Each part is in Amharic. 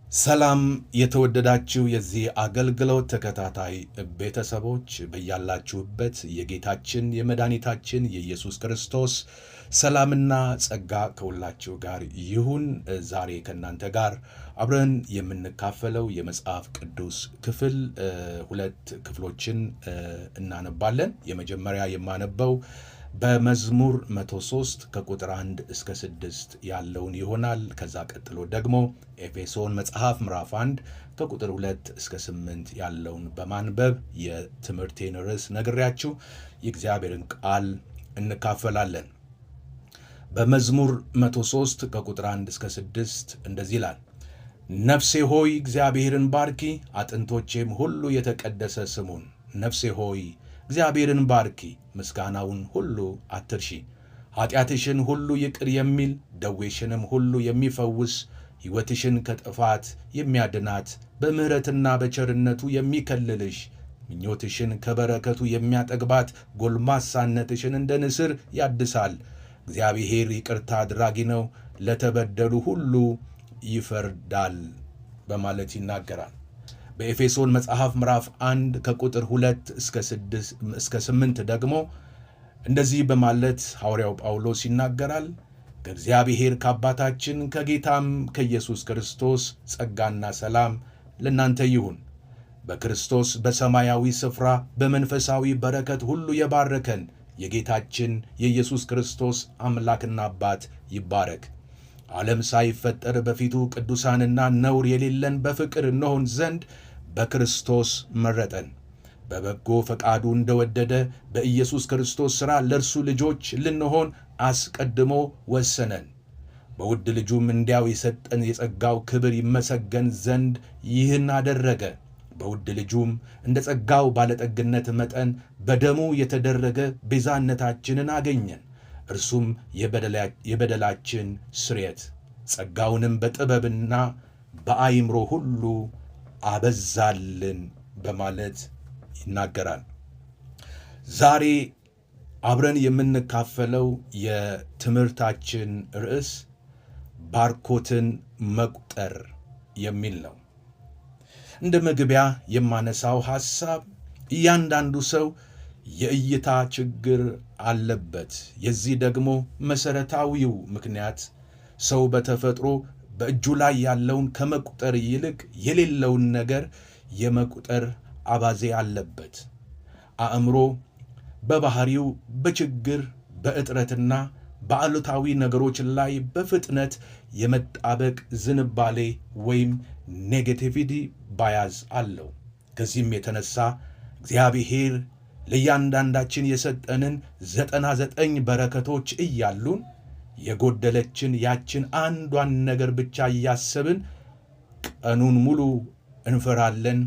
ሰላም የተወደዳችሁ የዚህ አገልግሎት ተከታታይ ቤተሰቦች በያላችሁበት የጌታችን የመድኃኒታችን የኢየሱስ ክርስቶስ ሰላምና ጸጋ ከሁላችሁ ጋር ይሁን። ዛሬ ከእናንተ ጋር አብረን የምንካፈለው የመጽሐፍ ቅዱስ ክፍል ሁለት ክፍሎችን እናነባለን። የመጀመሪያ የማነበው በመዝሙር 103 ከቁጥር 1 እስከ 6 ያለውን ይሆናል። ከዛ ቀጥሎ ደግሞ ኤፌሶን መጽሐፍ ምዕራፍ 1 ከቁጥር 2 እስከ 8 ያለውን በማንበብ የትምህርቴን ርዕስ ነግሬያችሁ የእግዚአብሔርን ቃል እንካፈላለን። በመዝሙር 103 ከቁጥር 1 እስከ 6 እንደዚህ ይላል። ነፍሴ ሆይ እግዚአብሔርን ባርኪ፣ አጥንቶቼም ሁሉ የተቀደሰ ስሙን። ነፍሴ ሆይ እግዚአብሔርን ባርኪ፣ ምስጋናውን ሁሉ አትርሺ። ኃጢአትሽን ሁሉ ይቅር የሚል ደዌሽንም ሁሉ የሚፈውስ ሕይወትሽን ከጥፋት የሚያድናት በምሕረትና በቸርነቱ የሚከልልሽ ምኞትሽን ከበረከቱ የሚያጠግባት ጎልማሳነትሽን እንደ ንስር ያድሳል። እግዚአብሔር ይቅርታ አድራጊ ነው፣ ለተበደሉ ሁሉ ይፈርዳል በማለት ይናገራል። በኤፌሶን መጽሐፍ ምዕራፍ 1 ከቁጥር 2 እስከ 8 ደግሞ እንደዚህ በማለት ሐዋርያው ጳውሎስ ይናገራል። ከእግዚአብሔር ከአባታችን ከጌታም ከኢየሱስ ክርስቶስ ጸጋና ሰላም ለእናንተ ይሁን። በክርስቶስ በሰማያዊ ስፍራ በመንፈሳዊ በረከት ሁሉ የባረከን የጌታችን የኢየሱስ ክርስቶስ አምላክና አባት ይባረክ። ዓለም ሳይፈጠር በፊቱ ቅዱሳንና ነውር የሌለን በፍቅር እንሆን ዘንድ በክርስቶስ መረጠን። በበጎ ፈቃዱ እንደወደደ በኢየሱስ ክርስቶስ ሥራ ለእርሱ ልጆች ልንሆን አስቀድሞ ወሰነን። በውድ ልጁም እንዲያው የሰጠን የጸጋው ክብር ይመሰገን ዘንድ ይህን አደረገ። በውድ ልጁም እንደ ጸጋው ባለጠግነት መጠን በደሙ የተደረገ ቤዛነታችንን አገኘን። እርሱም የበደላችን ስርየት፣ ጸጋውንም በጥበብና በአይምሮ ሁሉ አበዛልን በማለት ይናገራል። ዛሬ አብረን የምንካፈለው የትምህርታችን ርዕስ ባርኮትን መቁጠር የሚል ነው። እንደ መግቢያ የማነሳው ሐሳብ እያንዳንዱ ሰው የእይታ ችግር አለበት። የዚህ ደግሞ መሠረታዊው ምክንያት ሰው በተፈጥሮ በእጁ ላይ ያለውን ከመቁጠር ይልቅ የሌለውን ነገር የመቁጠር አባዜ አለበት። አእምሮ በባህሪው በችግር በእጥረትና በአሉታዊ ነገሮች ላይ በፍጥነት የመጣበቅ ዝንባሌ ወይም ኔጌቲቪቲ ባያዝ አለው። ከዚህም የተነሳ እግዚአብሔር ለእያንዳንዳችን የሰጠንን 99 በረከቶች እያሉን የጎደለችን ያችን አንዷን ነገር ብቻ እያሰብን ቀኑን ሙሉ እንፈራለን፣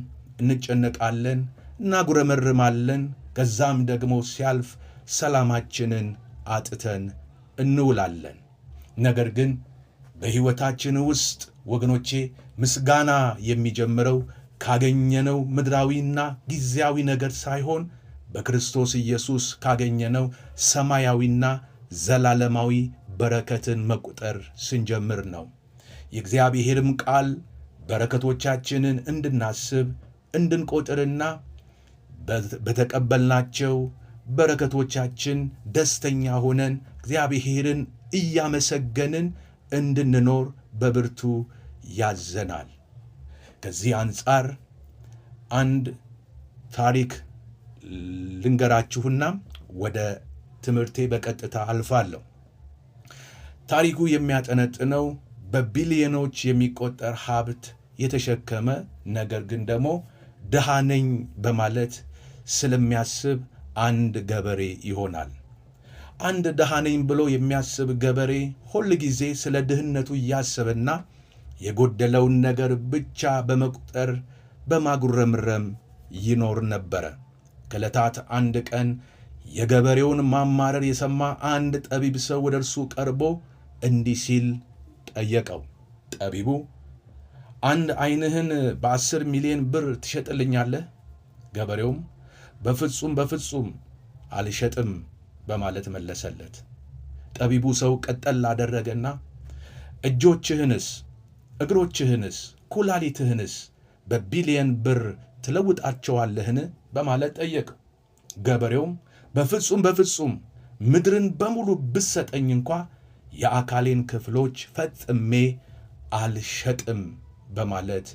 እንጨነቃለን፣ እናጉረመርማለን። ከዛም ደግሞ ሲያልፍ ሰላማችንን አጥተን እንውላለን። ነገር ግን በሕይወታችን ውስጥ ወገኖቼ ምስጋና የሚጀምረው ካገኘነው ምድራዊና ጊዜያዊ ነገር ሳይሆን በክርስቶስ ኢየሱስ ካገኘነው ሰማያዊና ዘላለማዊ በረከትን መቁጠር ስንጀምር ነው። የእግዚአብሔርም ቃል በረከቶቻችንን እንድናስብ እንድንቆጥርና በተቀበልናቸው በረከቶቻችን ደስተኛ ሆነን እግዚአብሔርን እያመሰገንን እንድንኖር በብርቱ ያዘናል። ከዚህ አንጻር አንድ ታሪክ ልንገራችሁና ወደ ትምህርቴ በቀጥታ አልፋለሁ። ታሪኩ የሚያጠነጥነው በቢሊዮኖች የሚቆጠር ሀብት የተሸከመ ነገር ግን ደግሞ ድሃ ነኝ በማለት ስለሚያስብ አንድ ገበሬ ይሆናል። አንድ ድሃ ነኝ ብሎ የሚያስብ ገበሬ ሁል ጊዜ ስለ ድህነቱ እያሰበና የጎደለውን ነገር ብቻ በመቁጠር በማጉረምረም ይኖር ነበረ። ከዕለታት አንድ ቀን የገበሬውን ማማረር የሰማ አንድ ጠቢብ ሰው ወደ እርሱ ቀርቦ እንዲህ ሲል ጠየቀው። ጠቢቡ አንድ ዓይንህን በ10 ሚሊዮን ብር ትሸጥልኛለህ? ገበሬውም በፍጹም አልሸጥም በማለት መለሰለት። ጠቢቡ ሰው ቀጠል አደረገና እጆችህንስ እግሮችህንስ ኩላሊትህንስ በቢሊየን ብር ትለውጣቸዋለህን? በማለት ጠየቀው። ገበሬውም በፍጹም ምድርን በሙሉ ብሰጠኝ እንኳ የአካሌን ክፍሎች ፈጽሜ አልሸጥም በማለት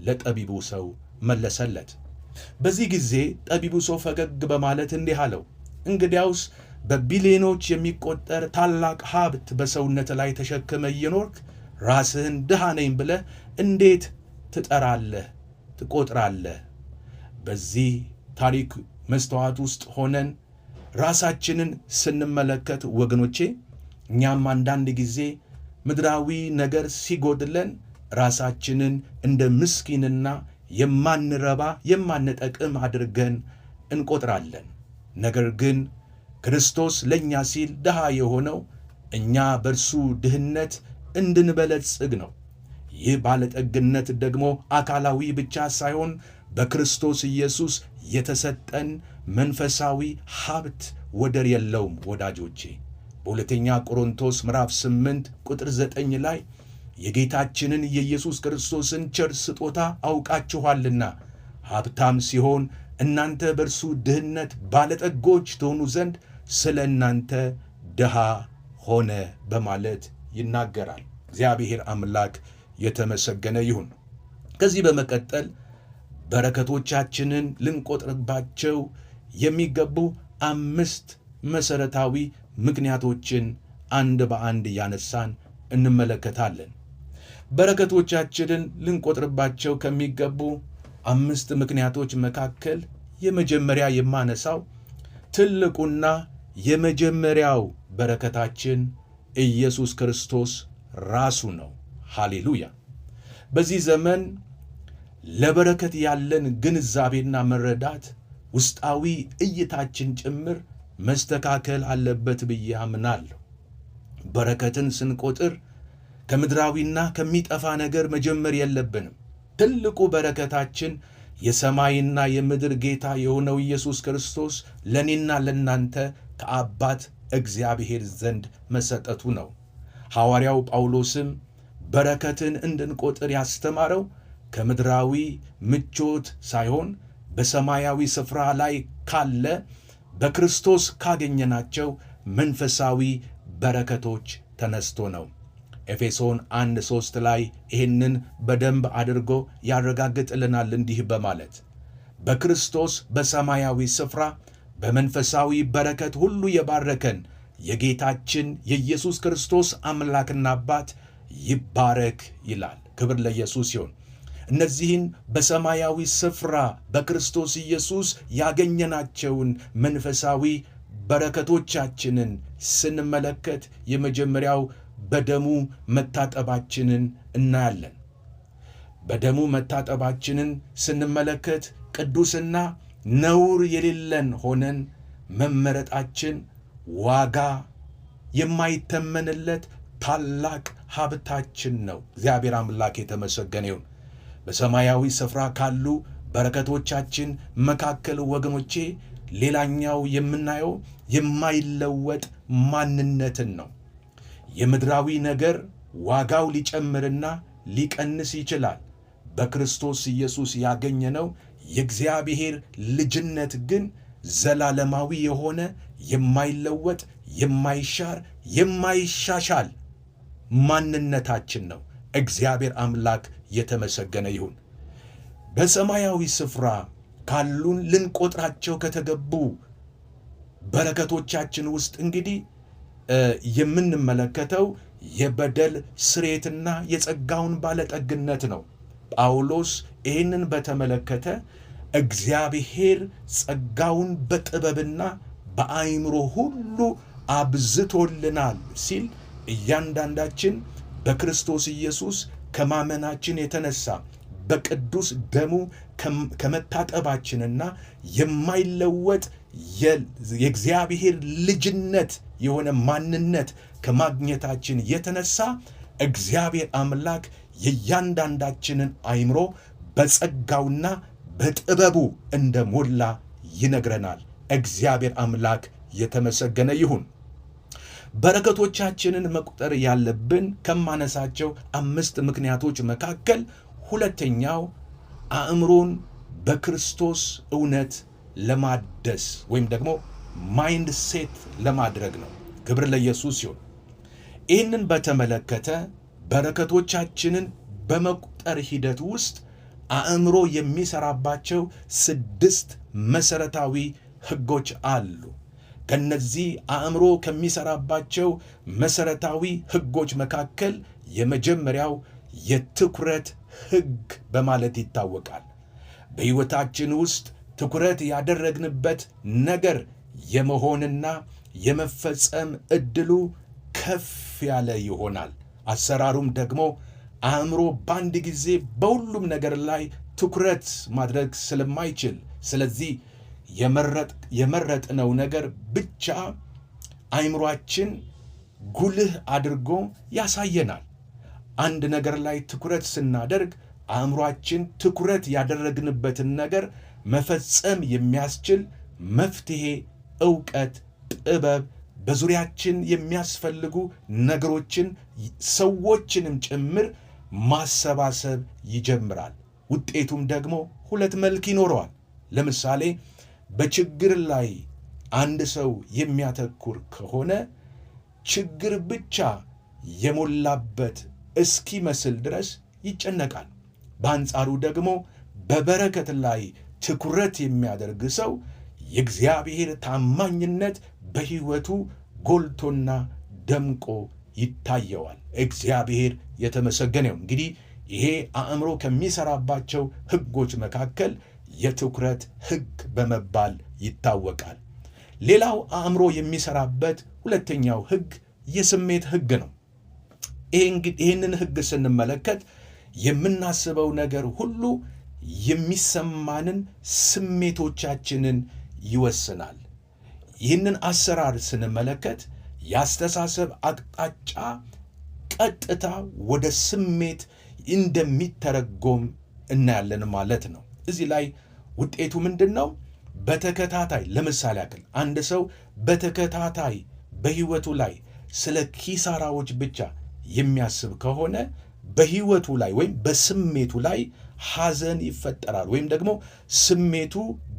ለጠቢቡ ሰው መለሰለት። በዚህ ጊዜ ጠቢቡ ሰው ፈገግ በማለት እንዲህ አለው፣ እንግዲያውስ በቢሊዮኖች የሚቆጠር ታላቅ ሀብት በሰውነት ላይ ተሸክመ እየኖርክ ራስህን ድሃ ነኝ ብለህ እንዴት ትቆጥራለህ? በዚህ ታሪክ መስተዋት ውስጥ ሆነን ራሳችንን ስንመለከት ወገኖቼ፣ እኛም አንዳንድ ጊዜ ምድራዊ ነገር ሲጎድለን ራሳችንን እንደ ምስኪንና የማንረባ የማንጠቅም አድርገን እንቆጥራለን። ነገር ግን ክርስቶስ ለእኛ ሲል ድሃ የሆነው እኛ በእርሱ ድህነት እንድንበለጽግ ነው። ይህ ባለጠግነት ደግሞ አካላዊ ብቻ ሳይሆን በክርስቶስ ኢየሱስ የተሰጠን መንፈሳዊ ሀብት ወደር የለውም። ወዳጆቼ በሁለተኛ ቆሮንቶስ ምዕራፍ 8 ቁጥር 9 ላይ የጌታችንን የኢየሱስ ክርስቶስን ቸር ስጦታ አውቃችኋልና ሀብታም ሲሆን እናንተ በእርሱ ድህነት ባለጠጎች ትሆኑ ዘንድ ስለ እናንተ ድሃ ሆነ በማለት ይናገራል። እግዚአብሔር አምላክ የተመሰገነ ይሁን። ከዚህ በመቀጠል በረከቶቻችንን ልንቆጥርባቸው የሚገቡ 5 መሠረታዊ ምክንያቶችን አንድ በአንድ እያነሳን እንመለከታለን። በረከቶቻችንን ልንቆጥርባቸው ከሚገቡ 5 ምክንያቶች መካከል የመጀመሪያ የማነሳው ትልቁና የመጀመሪያው በረከታችን ኢየሱስ ክርስቶስ ራሱ ነው። ሃሌሉያ! በዚህ ዘመን ለበረከት ያለን ግንዛቤና መረዳት ውስጣዊ እይታችን ጭምር መስተካከል አለበት ብዬ አምናለሁ። በረከትን ስንቆጥር ከምድራዊና ከሚጠፋ ነገር መጀመር የለብንም። ትልቁ በረከታችን የሰማይና የምድር ጌታ የሆነው ኢየሱስ ክርስቶስ ለእኔና ለእናንተ ከአባት እግዚአብሔር ዘንድ መሰጠቱ ነው። ሐዋርያው ጳውሎስም በረከትን እንድንቆጥር ያስተማረው ከምድራዊ ምቾት ሳይሆን በሰማያዊ ስፍራ ላይ ካለ በክርስቶስ ካገኘናቸው መንፈሳዊ በረከቶች ተነስቶ ነው። ኤፌሶን 1:3 ላይ ይህንን በደንብ አድርጎ ያረጋግጥልናል እንዲህ በማለት በክርስቶስ በሰማያዊ ስፍራ በመንፈሳዊ በረከት ሁሉ የባረከን የጌታችን የኢየሱስ ክርስቶስ አምላክና አባት ይባረክ ይላል። ክብር ለኢየሱስ ይሁን። እነዚህን በሰማያዊ ስፍራ በክርስቶስ ኢየሱስ ያገኘናቸውን መንፈሳዊ በረከቶቻችንን ስንመለከት የመጀመሪያው በደሙ መታጠባችንን እናያለን። በደሙ መታጠባችንን ስንመለከት ቅዱስና ነውር የሌለን ሆነን መመረጣችን ዋጋ የማይተመንለት ታላቅ ሀብታችን ነው። እግዚአብሔር አምላክ የተመሰገነ ይሁን። በሰማያዊ ስፍራ ካሉ በረከቶቻችን መካከል ወገኖቼ ሌላኛው የምናየው የማይለወጥ ማንነትን ነው። የምድራዊ ነገር ዋጋው ሊጨምርና ሊቀንስ ይችላል። በክርስቶስ ኢየሱስ ያገኘነው የእግዚአብሔር ልጅነት ግን ዘላለማዊ የሆነ የማይለወጥ የማይሻር የማይሻሻል ማንነታችን ነው። እግዚአብሔር አምላክ የተመሰገነ ይሁን። በሰማያዊ ስፍራ ካሉን ልንቆጥራቸው ከተገቡ በረከቶቻችን ውስጥ እንግዲህ የምንመለከተው የበደል ስርየትና የጸጋውን ባለጠግነት ነው። ጳውሎስ ይህንን በተመለከተ እግዚአብሔር ጸጋውን በጥበብና በአእምሮ ሁሉ አብዝቶልናል ሲል እያንዳንዳችን በክርስቶስ ኢየሱስ ከማመናችን የተነሳ በቅዱስ ደሙ ከመታጠባችንና የማይለወጥ የእግዚአብሔር ልጅነት የሆነ ማንነት ከማግኘታችን የተነሳ እግዚአብሔር አምላክ የእያንዳንዳችንን አእምሮ በጸጋውና በጥበቡ እንደሞላ ይነግረናል። እግዚአብሔር አምላክ የተመሰገነ ይሁን። በረከቶቻችንን መቁጠር ያለብን ከማነሳቸው 5 ምክንያቶች መካከል ሁለተኛው አእምሮን በክርስቶስ እውነት ለማደስ ወይም ደግሞ ማይንድ ሴት ለማድረግ ነው። ክብር ለኢየሱስ ይሁን። ይህንን በተመለከተ በረከቶቻችንን በመቁጠር ሂደት ውስጥ አእምሮ የሚሰራባቸው 6 መሰረታዊ ሕጎች አሉ። ከነዚህ አእምሮ ከሚሰራባቸው መሰረታዊ ሕጎች መካከል የመጀመሪያው የትኩረት ሕግ በማለት ይታወቃል። በሕይወታችን ውስጥ ትኩረት ያደረግንበት ነገር የመሆንና የመፈጸም ዕድሉ ከፍ ያለ ይሆናል። አሰራሩም ደግሞ አእምሮ በአንድ ጊዜ በሁሉም ነገር ላይ ትኩረት ማድረግ ስለማይችል፣ ስለዚህ የመረጥነው ነገር ብቻ አእምሯችን ጉልህ አድርጎ ያሳየናል። አንድ ነገር ላይ ትኩረት ስናደርግ አእምሯችን ትኩረት ያደረግንበትን ነገር መፈጸም የሚያስችል መፍትሄ፣ ዕውቀት፣ ጥበብ፣ በዙሪያችን የሚያስፈልጉ ነገሮችን ሰዎችንም ጭምር ማሰባሰብ ይጀምራል። ውጤቱም ደግሞ 2 መልክ ይኖረዋል። ለምሳሌ በችግር ላይ አንድ ሰው የሚያተኩር ከሆነ ችግር ብቻ የሞላበት እስኪመስል ድረስ ይጨነቃል። በአንጻሩ ደግሞ በበረከት ላይ ትኩረት የሚያደርግ ሰው የእግዚአብሔር ታማኝነት በሕይወቱ ጎልቶና ደምቆ ይታየዋል። እግዚአብሔር የተመሰገነው። እንግዲህ ይሄ አእምሮ ከሚሰራባቸው ሕጎች መካከል የትኩረት ሕግ በመባል ይታወቃል። ሌላው አእምሮ የሚሰራበት ሁለተኛው ሕግ የስሜት ሕግ ነው። ይህንን ሕግ ስንመለከት የምናስበው ነገር ሁሉ የሚሰማንን ስሜቶቻችንን ይወስናል። ይህንን አሰራር ስንመለከት የአስተሳሰብ አቅጣጫ ቀጥታ ወደ ስሜት እንደሚተረጎም እናያለን ማለት ነው። እዚህ ላይ ውጤቱ ምንድን ነው? በተከታታይ ለምሳሌ ያክል አንድ ሰው በተከታታይ በሕይወቱ ላይ ስለ ኪሳራዎች ብቻ የሚያስብ ከሆነ በሕይወቱ ላይ ወይም በስሜቱ ላይ ሐዘን ይፈጠራል፣ ወይም ደግሞ ስሜቱ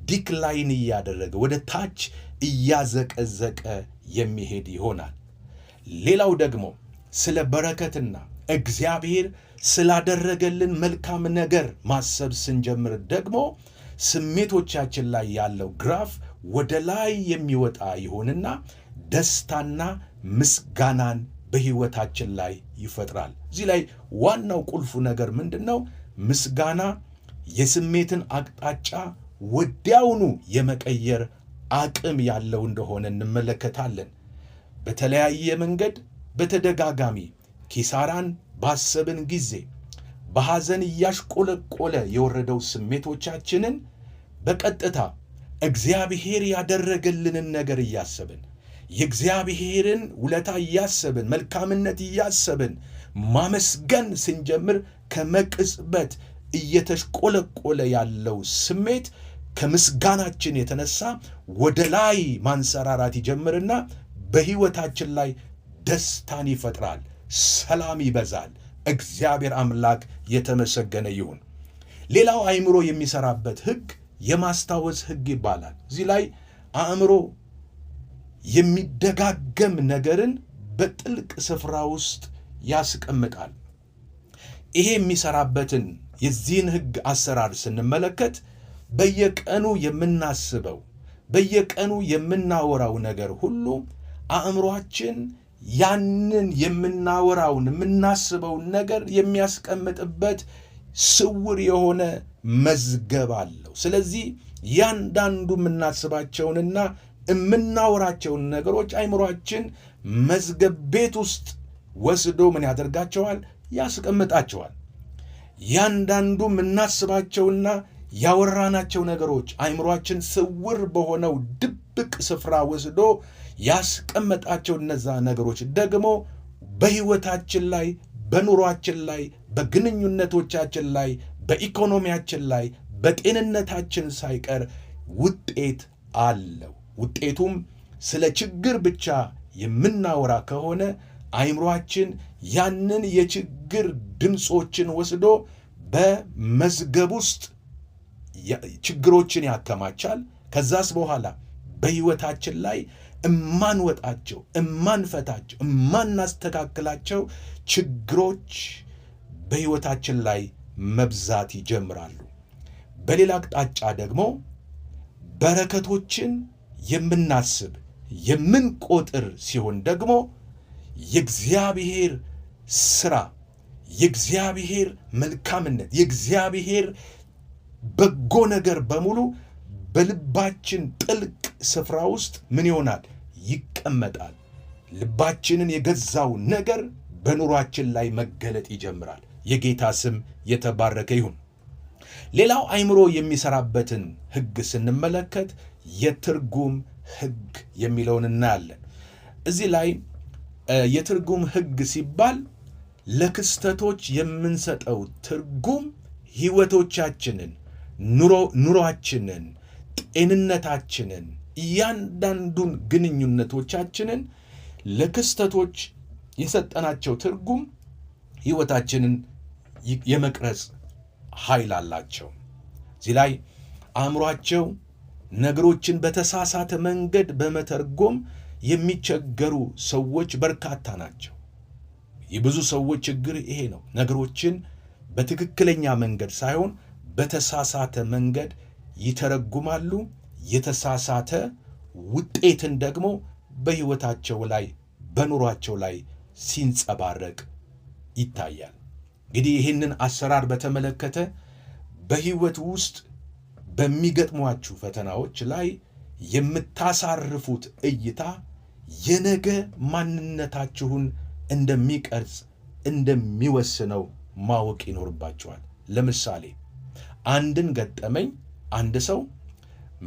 ዲክላይን እያደረገ ወደ ታች እያዘቀዘቀ የሚሄድ ይሆናል። ሌላው ደግሞ ስለ በረከትና እግዚአብሔር ስላደረገልን መልካም ነገር ማሰብ ስንጀምር ደግሞ ስሜቶቻችን ላይ ያለው ግራፍ ወደ ላይ የሚወጣ ይሆንና ደስታና ምስጋናን በሕይወታችን ላይ ይፈጥራል። እዚህ ላይ ዋናው ቁልፉ ነገር ምንድን ነው? ምስጋና የስሜትን አቅጣጫ ወዲያውኑ የመቀየር አቅም ያለው እንደሆነ እንመለከታለን። በተለያየ መንገድ በተደጋጋሚ ኪሳራን ባሰብን ጊዜ በሐዘን እያሽቆለቆለ የወረደው ስሜቶቻችንን በቀጥታ እግዚአብሔር ያደረገልንን ነገር እያሰብን የእግዚአብሔርን ውለታ እያሰብን መልካምነት እያሰብን ማመስገን ስንጀምር ከመቅጽበት እየተሽቆለቆለ ያለው ስሜት ከምስጋናችን የተነሳ ወደ ላይ ማንሰራራት ይጀምርና በሕይወታችን ላይ ደስታን ይፈጥራል፣ ሰላም ይበዛል። እግዚአብሔር አምላክ የተመሰገነ ይሁን። ሌላው አእምሮ የሚሰራበት ሕግ የማስታወስ ሕግ ይባላል። እዚህ ላይ አእምሮ የሚደጋገም ነገርን በጥልቅ ስፍራ ውስጥ ያስቀምጣል። ይሄ የሚሰራበትን የዚህን ሕግ አሰራር ስንመለከት በየቀኑ የምናስበው በየቀኑ የምናወራው ነገር ሁሉ አእምሯችን ያንን የምናወራውን የምናስበውን ነገር የሚያስቀምጥበት ስውር የሆነ መዝገብ አለው። ስለዚህ ያንዳንዱ የምናስባቸውንና የምናወራቸውን ነገሮች አእምሯችን መዝገብ ቤት ውስጥ ወስዶ ምን ያደርጋቸዋል? ያስቀምጣቸዋል። ያንዳንዱ የምናስባቸውና ያወራናቸው ነገሮች አእምሯችን ስውር በሆነው ድብቅ ስፍራ ወስዶ ያስቀመጣቸው እነዛ ነገሮች ደግሞ በሕይወታችን ላይ፣ በኑሯችን ላይ፣ በግንኙነቶቻችን ላይ፣ በኢኮኖሚያችን ላይ፣ በጤንነታችን ሳይቀር ውጤት አለው። ውጤቱም ስለ ችግር ብቻ የምናወራ ከሆነ አእምሯችን ያንን የችግር ድምፆችን ወስዶ በመዝገብ ውስጥ ችግሮችን ያከማቻል። ከዛስ በኋላ በሕይወታችን ላይ እማንወጣቸው፣ እማንፈታቸው፣ እማናስተካክላቸው ችግሮች በሕይወታችን ላይ መብዛት ይጀምራሉ። በሌላ አቅጣጫ ደግሞ በረከቶችን የምናስብ የምንቆጥር ሲሆን ደግሞ የእግዚአብሔር ሥራ፣ የእግዚአብሔር መልካምነት፣ የእግዚአብሔር በጎ ነገር በሙሉ በልባችን ጥልቅ ስፍራ ውስጥ ምን ይሆናል? ይቀመጣል። ልባችንን የገዛው ነገር በኑሯችን ላይ መገለጥ ይጀምራል። የጌታ ስም የተባረከ ይሁን። ሌላው አእምሮ የሚሰራበትን ሕግ ስንመለከት የትርጉም ሕግ የሚለውን እናያለን። እዚህ ላይ የትርጉም ሕግ ሲባል ለክስተቶች የምንሰጠው ትርጉም ሕይወቶቻችንን፣ ኑሯችንን፣ ጤንነታችንን፣ እያንዳንዱን ግንኙነቶቻችንን ለክስተቶች የሰጠናቸው ትርጉም ሕይወታችንን የመቅረጽ ኃይል አላቸው። እዚህ ላይ አእምሯቸው ነገሮችን በተሳሳተ መንገድ በመተርጎም የሚቸገሩ ሰዎች በርካታ ናቸው። የብዙ ሰዎች ችግር ይሄ ነው። ነገሮችን በትክክለኛ መንገድ ሳይሆን በተሳሳተ መንገድ ይተረጉማሉ። የተሳሳተ ውጤትን ደግሞ በሕይወታቸው ላይ በኑሯቸው ላይ ሲንጸባረቅ ይታያል። እንግዲህ ይህንን አሰራር በተመለከተ በሕይወት ውስጥ በሚገጥሟችሁ ፈተናዎች ላይ የምታሳርፉት እይታ የነገ ማንነታችሁን እንደሚቀርጽ እንደሚወስነው ማወቅ ይኖርባችኋል። ለምሳሌ አንድን ገጠመኝ አንድ ሰው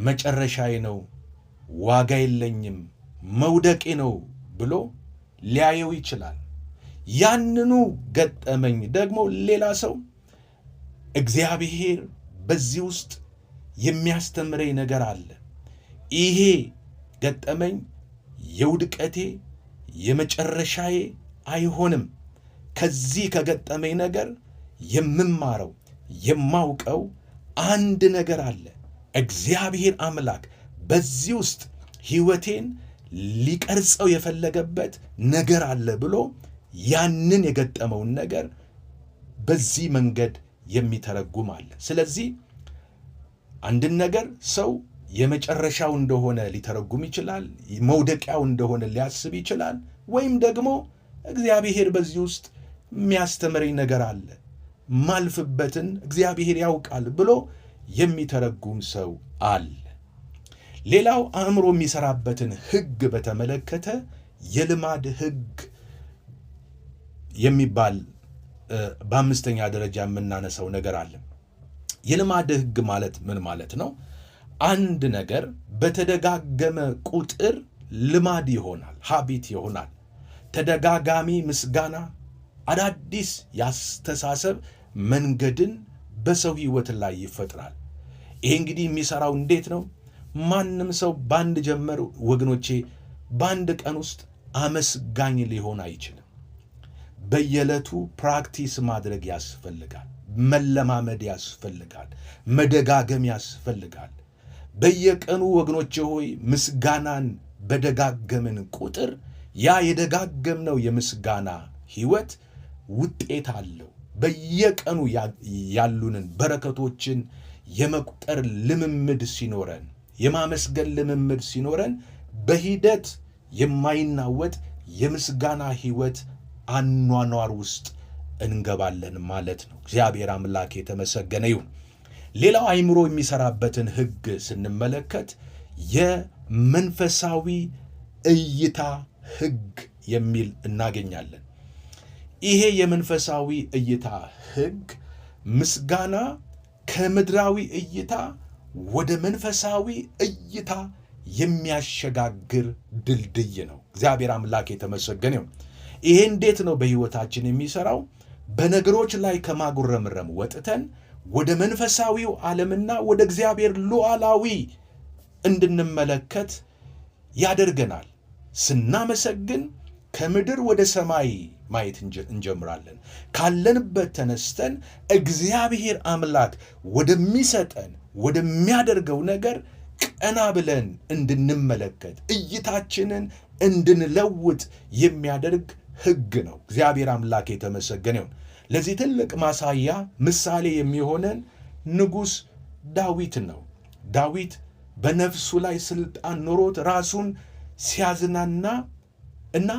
መጨረሻዬ ነው፣ ዋጋ የለኝም፣ መውደቄ ነው ብሎ ሊያየው ይችላል። ያንኑ ገጠመኝ ደግሞ ሌላ ሰው እግዚአብሔር በዚህ ውስጥ የሚያስተምረኝ ነገር አለ፣ ይሄ ገጠመኝ የውድቀቴ የመጨረሻዬ አይሆንም፣ ከዚህ ከገጠመኝ ነገር የምማረው የማውቀው አንድ ነገር አለ፣ እግዚአብሔር አምላክ በዚህ ውስጥ ሕይወቴን ሊቀርጸው የፈለገበት ነገር አለ ብሎ ያንን የገጠመውን ነገር በዚህ መንገድ የሚተረጉም አለ። ስለዚህ አንድን ነገር ሰው የመጨረሻው እንደሆነ ሊተረጉም ይችላል፣ መውደቂያው እንደሆነ ሊያስብ ይችላል። ወይም ደግሞ እግዚአብሔር በዚህ ውስጥ የሚያስተምረኝ ነገር አለ፣ ማልፍበትን እግዚአብሔር ያውቃል ብሎ የሚተረጉም ሰው አለ። ሌላው አእምሮ የሚሰራበትን ሕግ በተመለከተ የልማድ ሕግ የሚባል በአምስተኛ ደረጃ የምናነሳው ነገር አለ። የልማድ ሕግ ማለት ምን ማለት ነው? አንድ ነገር በተደጋገመ ቁጥር ልማድ ይሆናል፣ ሀቢት ይሆናል። ተደጋጋሚ ምስጋና አዳዲስ ያስተሳሰብ መንገድን በሰው ሕይወት ላይ ይፈጥራል። ይሄ እንግዲህ የሚሰራው እንዴት ነው? ማንም ሰው በአንድ ጀመር ወገኖቼ፣ በአንድ ቀን ውስጥ አመስጋኝ ሊሆን አይችልም። በየዕለቱ ፕራክቲስ ማድረግ ያስፈልጋል። መለማመድ ያስፈልጋል። መደጋገም ያስፈልጋል። በየቀኑ ወገኖቼ ሆይ ምስጋናን በደጋገምን ቁጥር ያ የደጋገምነው የምስጋና ሕይወት ውጤት አለው። በየቀኑ ያሉንን በረከቶችን የመቁጠር ልምምድ ሲኖረን፣ የማመስገን ልምምድ ሲኖረን በሂደት የማይናወጥ የምስጋና ሕይወት አኗኗር ውስጥ እንገባለን ማለት ነው። እግዚአብሔር አምላክ የተመሰገነ ይሁን። ሌላው አእምሮ የሚሰራበትን ሕግ ስንመለከት የመንፈሳዊ እይታ ሕግ የሚል እናገኛለን። ይሄ የመንፈሳዊ እይታ ሕግ ምስጋና ከምድራዊ እይታ ወደ መንፈሳዊ እይታ የሚያሸጋግር ድልድይ ነው። እግዚአብሔር አምላክ የተመሰገነ ይሁን። ይሄ እንዴት ነው በሕይወታችን የሚሰራው? በነገሮች ላይ ከማጉረምረም ወጥተን ወደ መንፈሳዊው ዓለምና ወደ እግዚአብሔር ሉዓላዊ እንድንመለከት ያደርገናል። ስናመሰግን ከምድር ወደ ሰማይ ማየት እንጀምራለን። ካለንበት ተነስተን እግዚአብሔር አምላክ ወደሚሰጠን ወደሚያደርገው ነገር ቀና ብለን እንድንመለከት እይታችንን እንድንለውጥ የሚያደርግ ሕግ ነው። እግዚአብሔር አምላክ የተመሰገነ ይሁን። ለዚህ ትልቅ ማሳያ ምሳሌ የሚሆነን ንጉሥ ዳዊት ነው። ዳዊት በነፍሱ ላይ ስልጣን ኖሮት ራሱን ሲያዝናና እና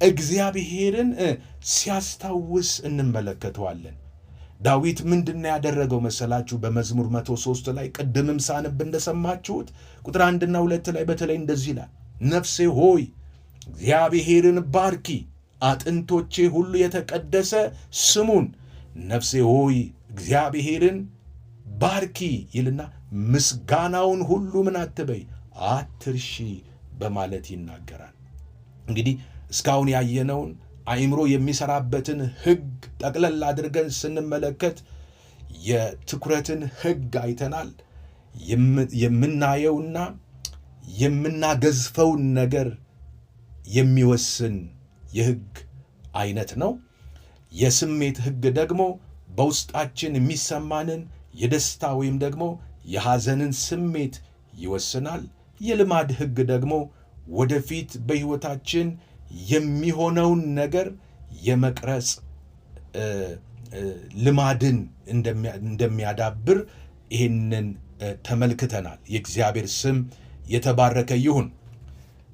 እግዚአብሔርን ሲያስታውስ እንመለከተዋለን። ዳዊት ምንድን ያደረገው መሰላችሁ? በመዝሙር 103 ላይ ቅድምም ሳነብ እንደሰማችሁት ቁጥር 1 እና 2 ላይ በተለይ እንደዚህ ይላል፣ ነፍሴ ሆይ እግዚአብሔርን ባርኪ፣ አጥንቶቼ ሁሉ የተቀደሰ ስሙን። ነፍሴ ሆይ እግዚአብሔርን ባርኪ ይልና ምስጋናውን ሁሉ ምን አትበይ አትርሺ በማለት ይናገራል። እንግዲህ እስካሁን ያየነውን አእምሮ የሚሰራበትን ሕግ ጠቅለል አድርገን ስንመለከት የትኩረትን ሕግ አይተናል። የምናየውና የምናገዝፈውን ነገር የሚወስን የሕግ አይነት ነው። የስሜት ሕግ ደግሞ በውስጣችን የሚሰማንን የደስታ ወይም ደግሞ የሐዘንን ስሜት ይወስናል። የልማድ ሕግ ደግሞ ወደፊት በሕይወታችን የሚሆነውን ነገር የመቅረጽ ልማድን እንደሚያዳብር ይህንን ተመልክተናል። የእግዚአብሔር ስም የተባረከ ይሁን።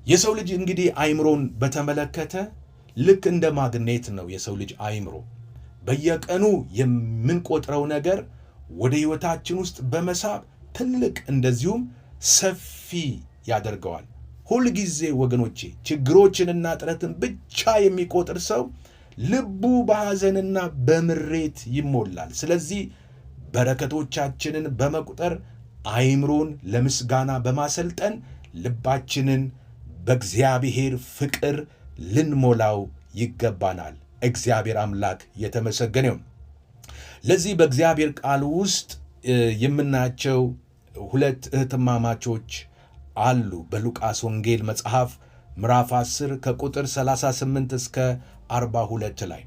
የሰው ልጅ እንግዲህ አእምሮን በተመለከተ ልክ እንደ ማግኔት ነው። የሰው ልጅ አእምሮ በየቀኑ የምንቆጥረው ነገር ወደ ሕይወታችን ውስጥ በመሳብ ትልቅ እንደዚሁም ሰፊ ያደርገዋል። ሁልጊዜ ወገኖቼ ችግሮችንና ጥረትን ብቻ የሚቆጥር ሰው ልቡ በሐዘንና በምሬት ይሞላል። ስለዚህ በረከቶቻችንን በመቁጠር አእምሮን ለምስጋና በማሰልጠን ልባችንን በእግዚአብሔር ፍቅር ልንሞላው ይገባናል። እግዚአብሔር አምላክ የተመሰገነ ይሁን። ለዚህ በእግዚአብሔር ቃል ውስጥ የምናያቸው ሁለት እህትማማቾች አሉ። በሉቃስ ወንጌል መጽሐፍ ምዕራፍ 10 ከቁጥር 38 እስከ 42 ላይ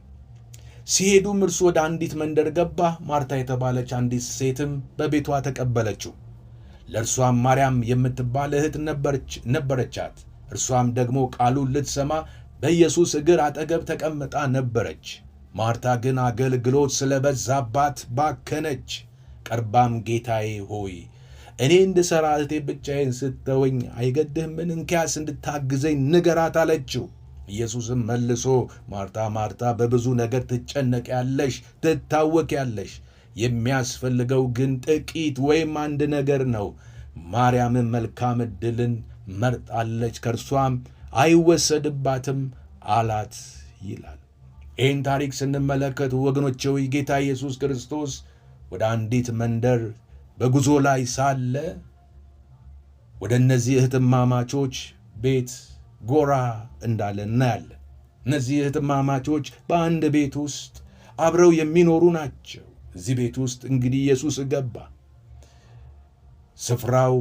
ሲሄዱም እርሱ ወደ አንዲት መንደር ገባ። ማርታ የተባለች አንዲት ሴትም በቤቷ ተቀበለችው። ለእርሷም ማርያም የምትባል እህት ነበረቻት። እርሷም ደግሞ ቃሉን ልትሰማ በኢየሱስ እግር አጠገብ ተቀምጣ ነበረች። ማርታ ግን አገልግሎት ስለበዛባት ባከነች። ቀርባም ጌታዬ ሆይ እኔ እንድሠራ እህቴ ብቻዬን ስትተወኝ አይገድህምን? እንኪያስ እንድታግዘኝ ንገራት አለችው። ኢየሱስም መልሶ ማርታ ማርታ በብዙ ነገር ትጨነቂያለሽ፣ ትታወቂያለሽ። የሚያስፈልገው ግን ጥቂት ወይም አንድ ነገር ነው። ማርያምን መልካም ዕድልን መርጣለች፣ ከእርሷም አይወሰድባትም አላት ይላል። ይህን ታሪክ ስንመለከት ወገኖቼ ሆይ ጌታ ኢየሱስ ክርስቶስ ወደ አንዲት መንደር በጉዞ ላይ ሳለ ወደ እነዚህ እህትማማቾች ቤት ጎራ እንዳለ እናያለን። እነዚህ እህትማማቾች በአንድ ቤት ውስጥ አብረው የሚኖሩ ናቸው። እዚህ ቤት ውስጥ እንግዲህ ኢየሱስ ገባ። ስፍራው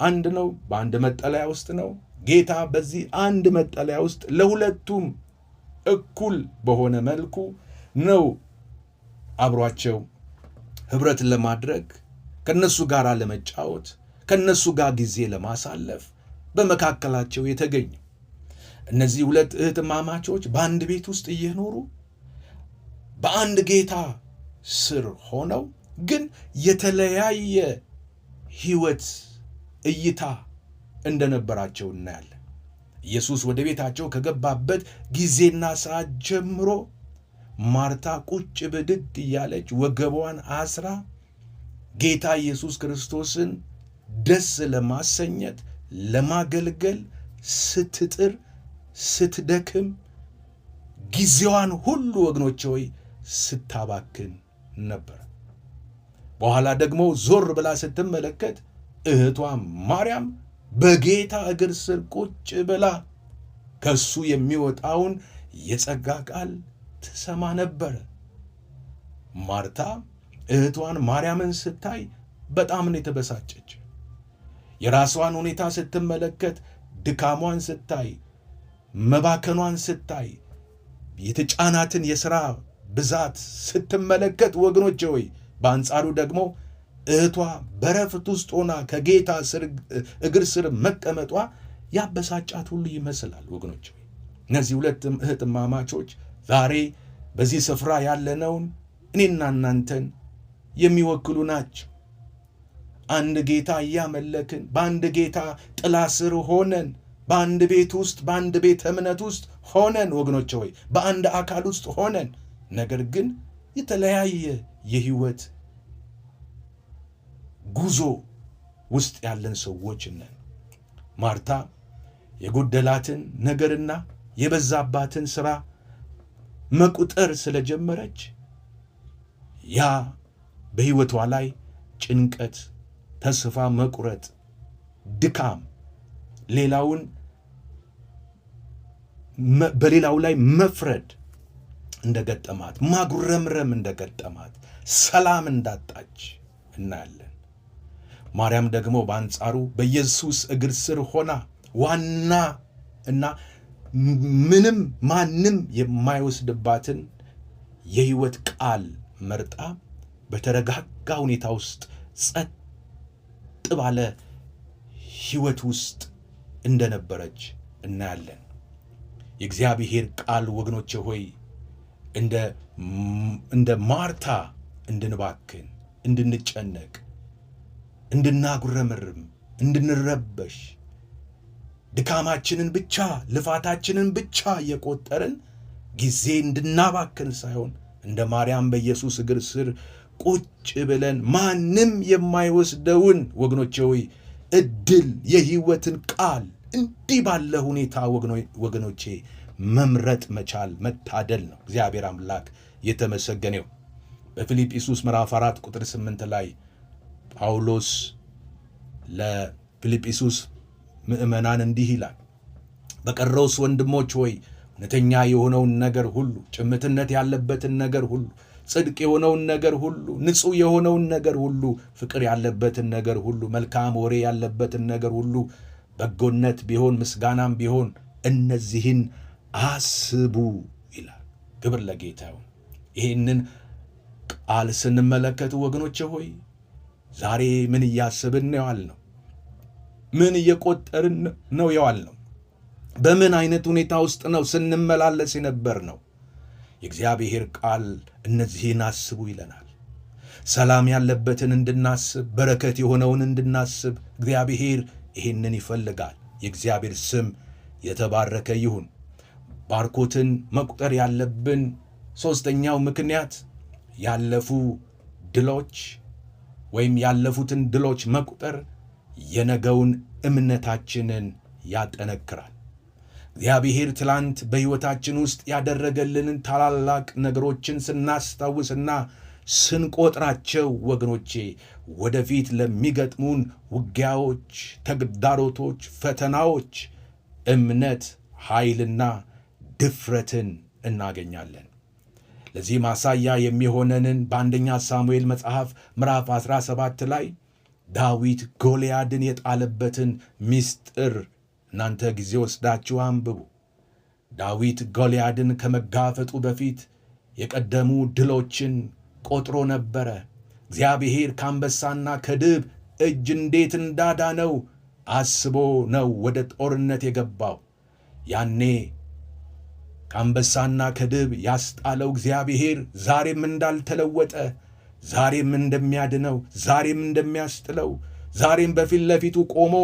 አንድ ነው፣ በአንድ መጠለያ ውስጥ ነው። ጌታ በዚህ አንድ መጠለያ ውስጥ ለሁለቱም እኩል በሆነ መልኩ ነው አብሯቸው ኅብረት ለማድረግ ከነሱ ጋር ለመጫወት ከነሱ ጋር ጊዜ ለማሳለፍ በመካከላቸው የተገኙ እነዚህ ሁለት እህትማማቾች በአንድ ቤት ውስጥ እየኖሩ በአንድ ጌታ ስር ሆነው ግን የተለያየ ሕይወት እይታ እንደነበራቸው እናያለን። ኢየሱስ ወደ ቤታቸው ከገባበት ጊዜና ሰዓት ጀምሮ ማርታ ቁጭ ብድግ እያለች ወገቧን አስራ ጌታ ኢየሱስ ክርስቶስን ደስ ለማሰኘት ለማገልገል ስትጥር ስትደክም ጊዜዋን ሁሉ ወገኖቼ ሆይ ስታባክን ነበር። በኋላ ደግሞ ዞር ብላ ስትመለከት እህቷ ማርያም በጌታ እግር ስር ቁጭ ብላ ከሱ የሚወጣውን የጸጋ ቃል ትሰማ ነበር። ማርታ እህቷን ማርያምን ስታይ በጣም ነው የተበሳጨች። የራሷን ሁኔታ ስትመለከት፣ ድካሟን ስታይ፣ መባከኗን ስታይ፣ የተጫናትን የሥራ ብዛት ስትመለከት ወገኖቼ ሆይ በአንጻሩ ደግሞ እህቷ በረፍት ውስጥ ሆና ከጌታ እግር ስር መቀመጧ ያበሳጫት ሁሉ ይመስላል። ወገኖቼ ሆይ እነዚህ ሁለቱም እህትማማቾች ዛሬ በዚህ ስፍራ ያለነውን እኔና እናንተን የሚወክሉ ናቸው። አንድ ጌታ እያመለክን በአንድ ጌታ ጥላ ስር ሆነን በአንድ ቤት ውስጥ በአንድ ቤተ እምነት ውስጥ ሆነን ወገኖቼ ሆይ በአንድ አካል ውስጥ ሆነን ነገር ግን የተለያየ የህይወት ጉዞ ውስጥ ያለን ሰዎች ነን። ማርታ የጎደላትን ነገርና የበዛባትን ሥራ መቁጠር ስለጀመረች ያ በህይወቷ ላይ ጭንቀት፣ ተስፋ መቁረጥ፣ ድካም፣ በሌላው ላይ መፍረድ እንደገጠማት፣ ማጉረምረም እንደገጠማት፣ ሰላም እንዳጣች እናያለን። ማርያም ደግሞ በአንጻሩ በኢየሱስ እግር ስር ሆና ዋና እና ማንም የማይወስድባትን የህይወት ቃል መርጣ በተረጋጋ ሁኔታ ውስጥ ጸጥ ባለ ህይወት ውስጥ እንደነበረች እናያለን። የእግዚአብሔር ቃል ወገኖቼ ሆይ እንደ ማርታ እንድንባክን፣ እንድንጨነቅ፣ እንድናጉረመርም፣ እንድንረበሽ ድካማችንን ብቻ ልፋታችንን ብቻ የቆጠርን ጊዜ እንድናባክን ሳይሆን እንደ ማርያም በኢየሱስ እግር ስር ቁጭ ብለን ማንም የማይወስደውን ወገኖቼ ሆይ እድል የህይወትን ቃል እንዲህ ባለ ሁኔታ ወገኖቼ መምረጥ መቻል መታደል ነው። እግዚአብሔር አምላክ የተመሰገነው። በፊልጵስዩስ ምዕራፍ 4 ቁጥር 8 ላይ ጳውሎስ ለፊልጵስዩስ ምዕመናን እንዲህ ይላል፣ በቀረውስ ወንድሞች ሆይ እውነተኛ የሆነውን ነገር ሁሉ፣ ጭምትነት ያለበትን ነገር ሁሉ፣ ጽድቅ የሆነውን ነገር ሁሉ፣ ንጹሕ የሆነውን ነገር ሁሉ፣ ፍቅር ያለበትን ነገር ሁሉ፣ መልካም ወሬ ያለበትን ነገር ሁሉ፣ በጎነት ቢሆን ምስጋናም ቢሆን እነዚህን አስቡ ይላል። ክብር ለጌታ ይሁን። ይህንን ቃል ስንመለከቱ ወገኖቼ ሆይ ዛሬ ምን እያስብን ነው ያልነው? ምን እየቆጠርን ነው ያልነው? በምን አይነት ሁኔታ ውስጥ ነው ስንመላለስ የነበር ነው? የእግዚአብሔር ቃል እነዚህን አስቡ ይለናል። ሰላም ያለበትን እንድናስብ፣ በረከት የሆነውን እንድናስብ እግዚአብሔር ይህንን ይፈልጋል። የእግዚአብሔር ስም የተባረከ ይሁን። ባርኮትን መቁጠር ያለብን ሦስተኛው ምክንያት ያለፉ ድሎች ወይም ያለፉትን ድሎች መቁጠር የነገውን እምነታችንን ያጠነክራል። እግዚአብሔር ትላንት በሕይወታችን ውስጥ ያደረገልንን ታላላቅ ነገሮችን ስናስታውስና ስንቆጥራቸው ወገኖቼ ወደፊት ለሚገጥሙን ውጊያዎች፣ ተግዳሮቶች፣ ፈተናዎች እምነት፣ ኃይልና ድፍረትን እናገኛለን። ለዚህ ማሳያ የሚሆነንን በአንደኛ ሳሙኤል መጽሐፍ ምዕራፍ 17 ላይ ዳዊት ጎልያድን የጣለበትን ምስጢር እናንተ ጊዜ ወስዳችሁ አንብቡ። ዳዊት ጎልያድን ከመጋፈጡ በፊት የቀደሙ ድሎችን ቆጥሮ ነበረ። እግዚአብሔር ከአንበሳና ከድብ እጅ እንዴት እንዳዳነው አስቦ ነው ወደ ጦርነት የገባው። ያኔ ከአንበሳና ከድብ ያስጣለው እግዚአብሔር ዛሬም እንዳልተለወጠ፣ ዛሬም እንደሚያድነው፣ ዛሬም እንደሚያስጥለው፣ ዛሬም በፊት ለፊቱ ቆሞ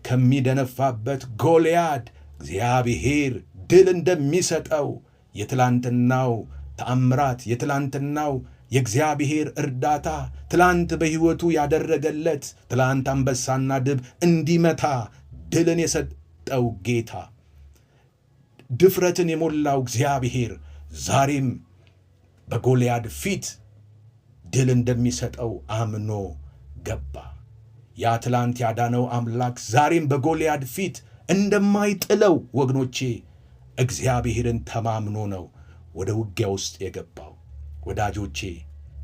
ከሚደነፋበት ጎልያድ እግዚአብሔር ድል እንደሚሰጠው የትላንትናው ተአምራት፣ የትላንትናው የእግዚአብሔር እርዳታ፣ ትላንት በሕይወቱ ያደረገለት፣ ትላንት አንበሳና ድብ እንዲመታ ድልን የሰጠው ጌታ፣ ድፍረትን የሞላው እግዚአብሔር ዛሬም በጎልያድ ፊት ድል እንደሚሰጠው አምኖ ገባ። ያ ትላንት ያዳነው አምላክ ዛሬም በጎልያድ ፊት እንደማይጥለው ወገኖቼ እግዚአብሔርን ተማምኖ ነው ወደ ውጊያ ውስጥ የገባው። ወዳጆቼ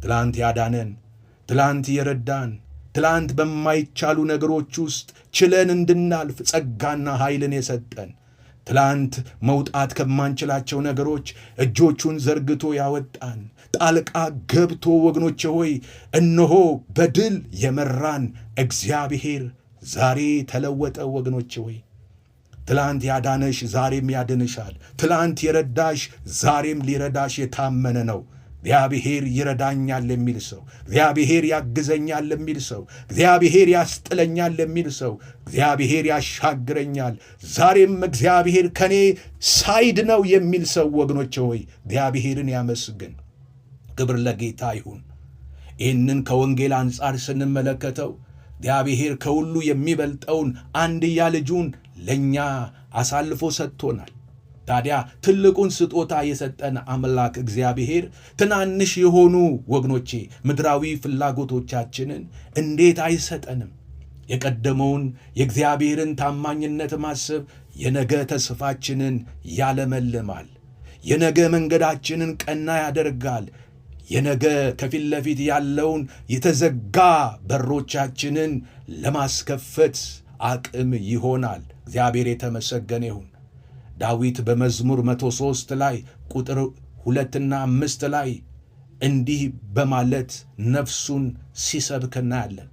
ትላንት ያዳነን፣ ትላንት የረዳን፣ ትላንት በማይቻሉ ነገሮች ውስጥ ችለን እንድናልፍ ጸጋና ኃይልን የሰጠን፣ ትላንት መውጣት ከማንችላቸው ነገሮች እጆቹን ዘርግቶ ያወጣን፣ ጣልቃ ገብቶ ወገኖቼ ሆይ እነሆ በድል የመራን እግዚአብሔር ዛሬ ተለወጠ። ወገኖቼ ሆይ ትላንት ያዳነሽ ዛሬም ያድንሻል። ትላንት የረዳሽ ዛሬም ሊረዳሽ የታመነ ነው። እግዚአብሔር ይረዳኛል የሚል ሰው፣ እግዚአብሔር ያግዘኛል የሚል ሰው፣ እግዚአብሔር ያስጥለኛል የሚል ሰው፣ እግዚአብሔር ያሻግረኛል፣ ዛሬም እግዚአብሔር ከኔ ሳይድ ነው የሚል ሰው ወገኖቼ ሆይ እግዚአብሔርን ያመስግን። ክብር ለጌታ ይሁን። ይህንን ከወንጌል አንጻር ስንመለከተው እግዚአብሔር ከሁሉ የሚበልጠውን አንድያ ልጁን ለእኛ አሳልፎ ሰጥቶናል። ታዲያ ትልቁን ስጦታ የሰጠን አምላክ እግዚአብሔር ትናንሽ የሆኑ ወገኖቼ ምድራዊ ፍላጎቶቻችንን እንዴት አይሰጠንም? የቀደመውን የእግዚአብሔርን ታማኝነት ማሰብ የነገ ተስፋችንን ያለመልማል። የነገ መንገዳችንን ቀና ያደርጋል። የነገ ከፊት ለፊት ያለውን የተዘጋ በሮቻችንን ለማስከፈት አቅም ይሆናል። እግዚአብሔር የተመሰገነ ይሁን። ዳዊት በመዝሙር 103 ላይ ቁጥር 2 እና 5 ላይ እንዲህ በማለት ነፍሱን ሲሰብክ እናያለን።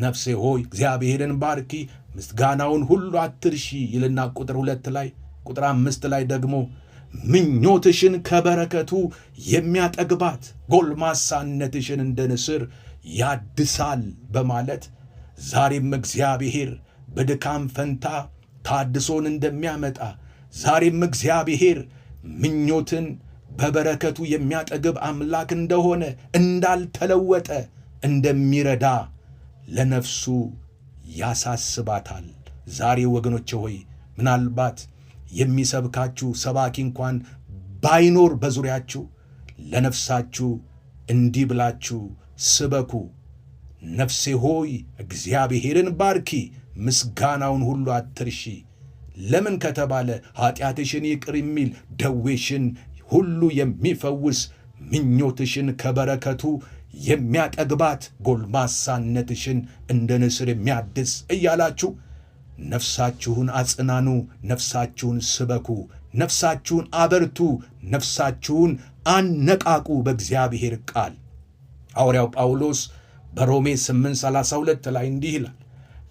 ነፍሴ ሆይ እግዚአብሔርን ባርኪ፣ ምስጋናውን ሁሉ አትርሺ ይልና ቁጥር 2 ላይ ቁጥር 5 ላይ ደግሞ ምኞትሽን ከበረከቱ የሚያጠግባት ጎልማሳነትሽን እንደ ንስር ያድሳል በማለት ዛሬም እግዚአብሔር በድካም ፈንታ ታድሶን እንደሚያመጣ፣ ዛሬም እግዚአብሔር ምኞትን በበረከቱ የሚያጠግብ አምላክ እንደሆነ፣ እንዳልተለወጠ እንደሚረዳ ለነፍሱ ያሳስባታል። ዛሬ ወገኖቼ ሆይ ምናልባት የሚሰብካችሁ ሰባኪ እንኳን ባይኖር በዙሪያችሁ ለነፍሳችሁ እንዲህ ብላችሁ ስበኩ። ነፍሴ ሆይ እግዚአብሔርን ባርኪ፣ ምስጋናውን ሁሉ አትርሺ። ለምን ከተባለ ኃጢአትሽን ይቅር የሚል ደዌሽን ሁሉ የሚፈውስ ምኞትሽን ከበረከቱ የሚያጠግባት ጎልማሳነትሽን እንደ ንስር የሚያድስ እያላችሁ ነፍሳችሁን አጽናኑ፣ ነፍሳችሁን ስበኩ፣ ነፍሳችሁን አበርቱ፣ ነፍሳችሁን አነቃቁ በእግዚአብሔር ቃል። ሐዋርያው ጳውሎስ በሮሜ 8:32 ላይ እንዲህ ይላል፣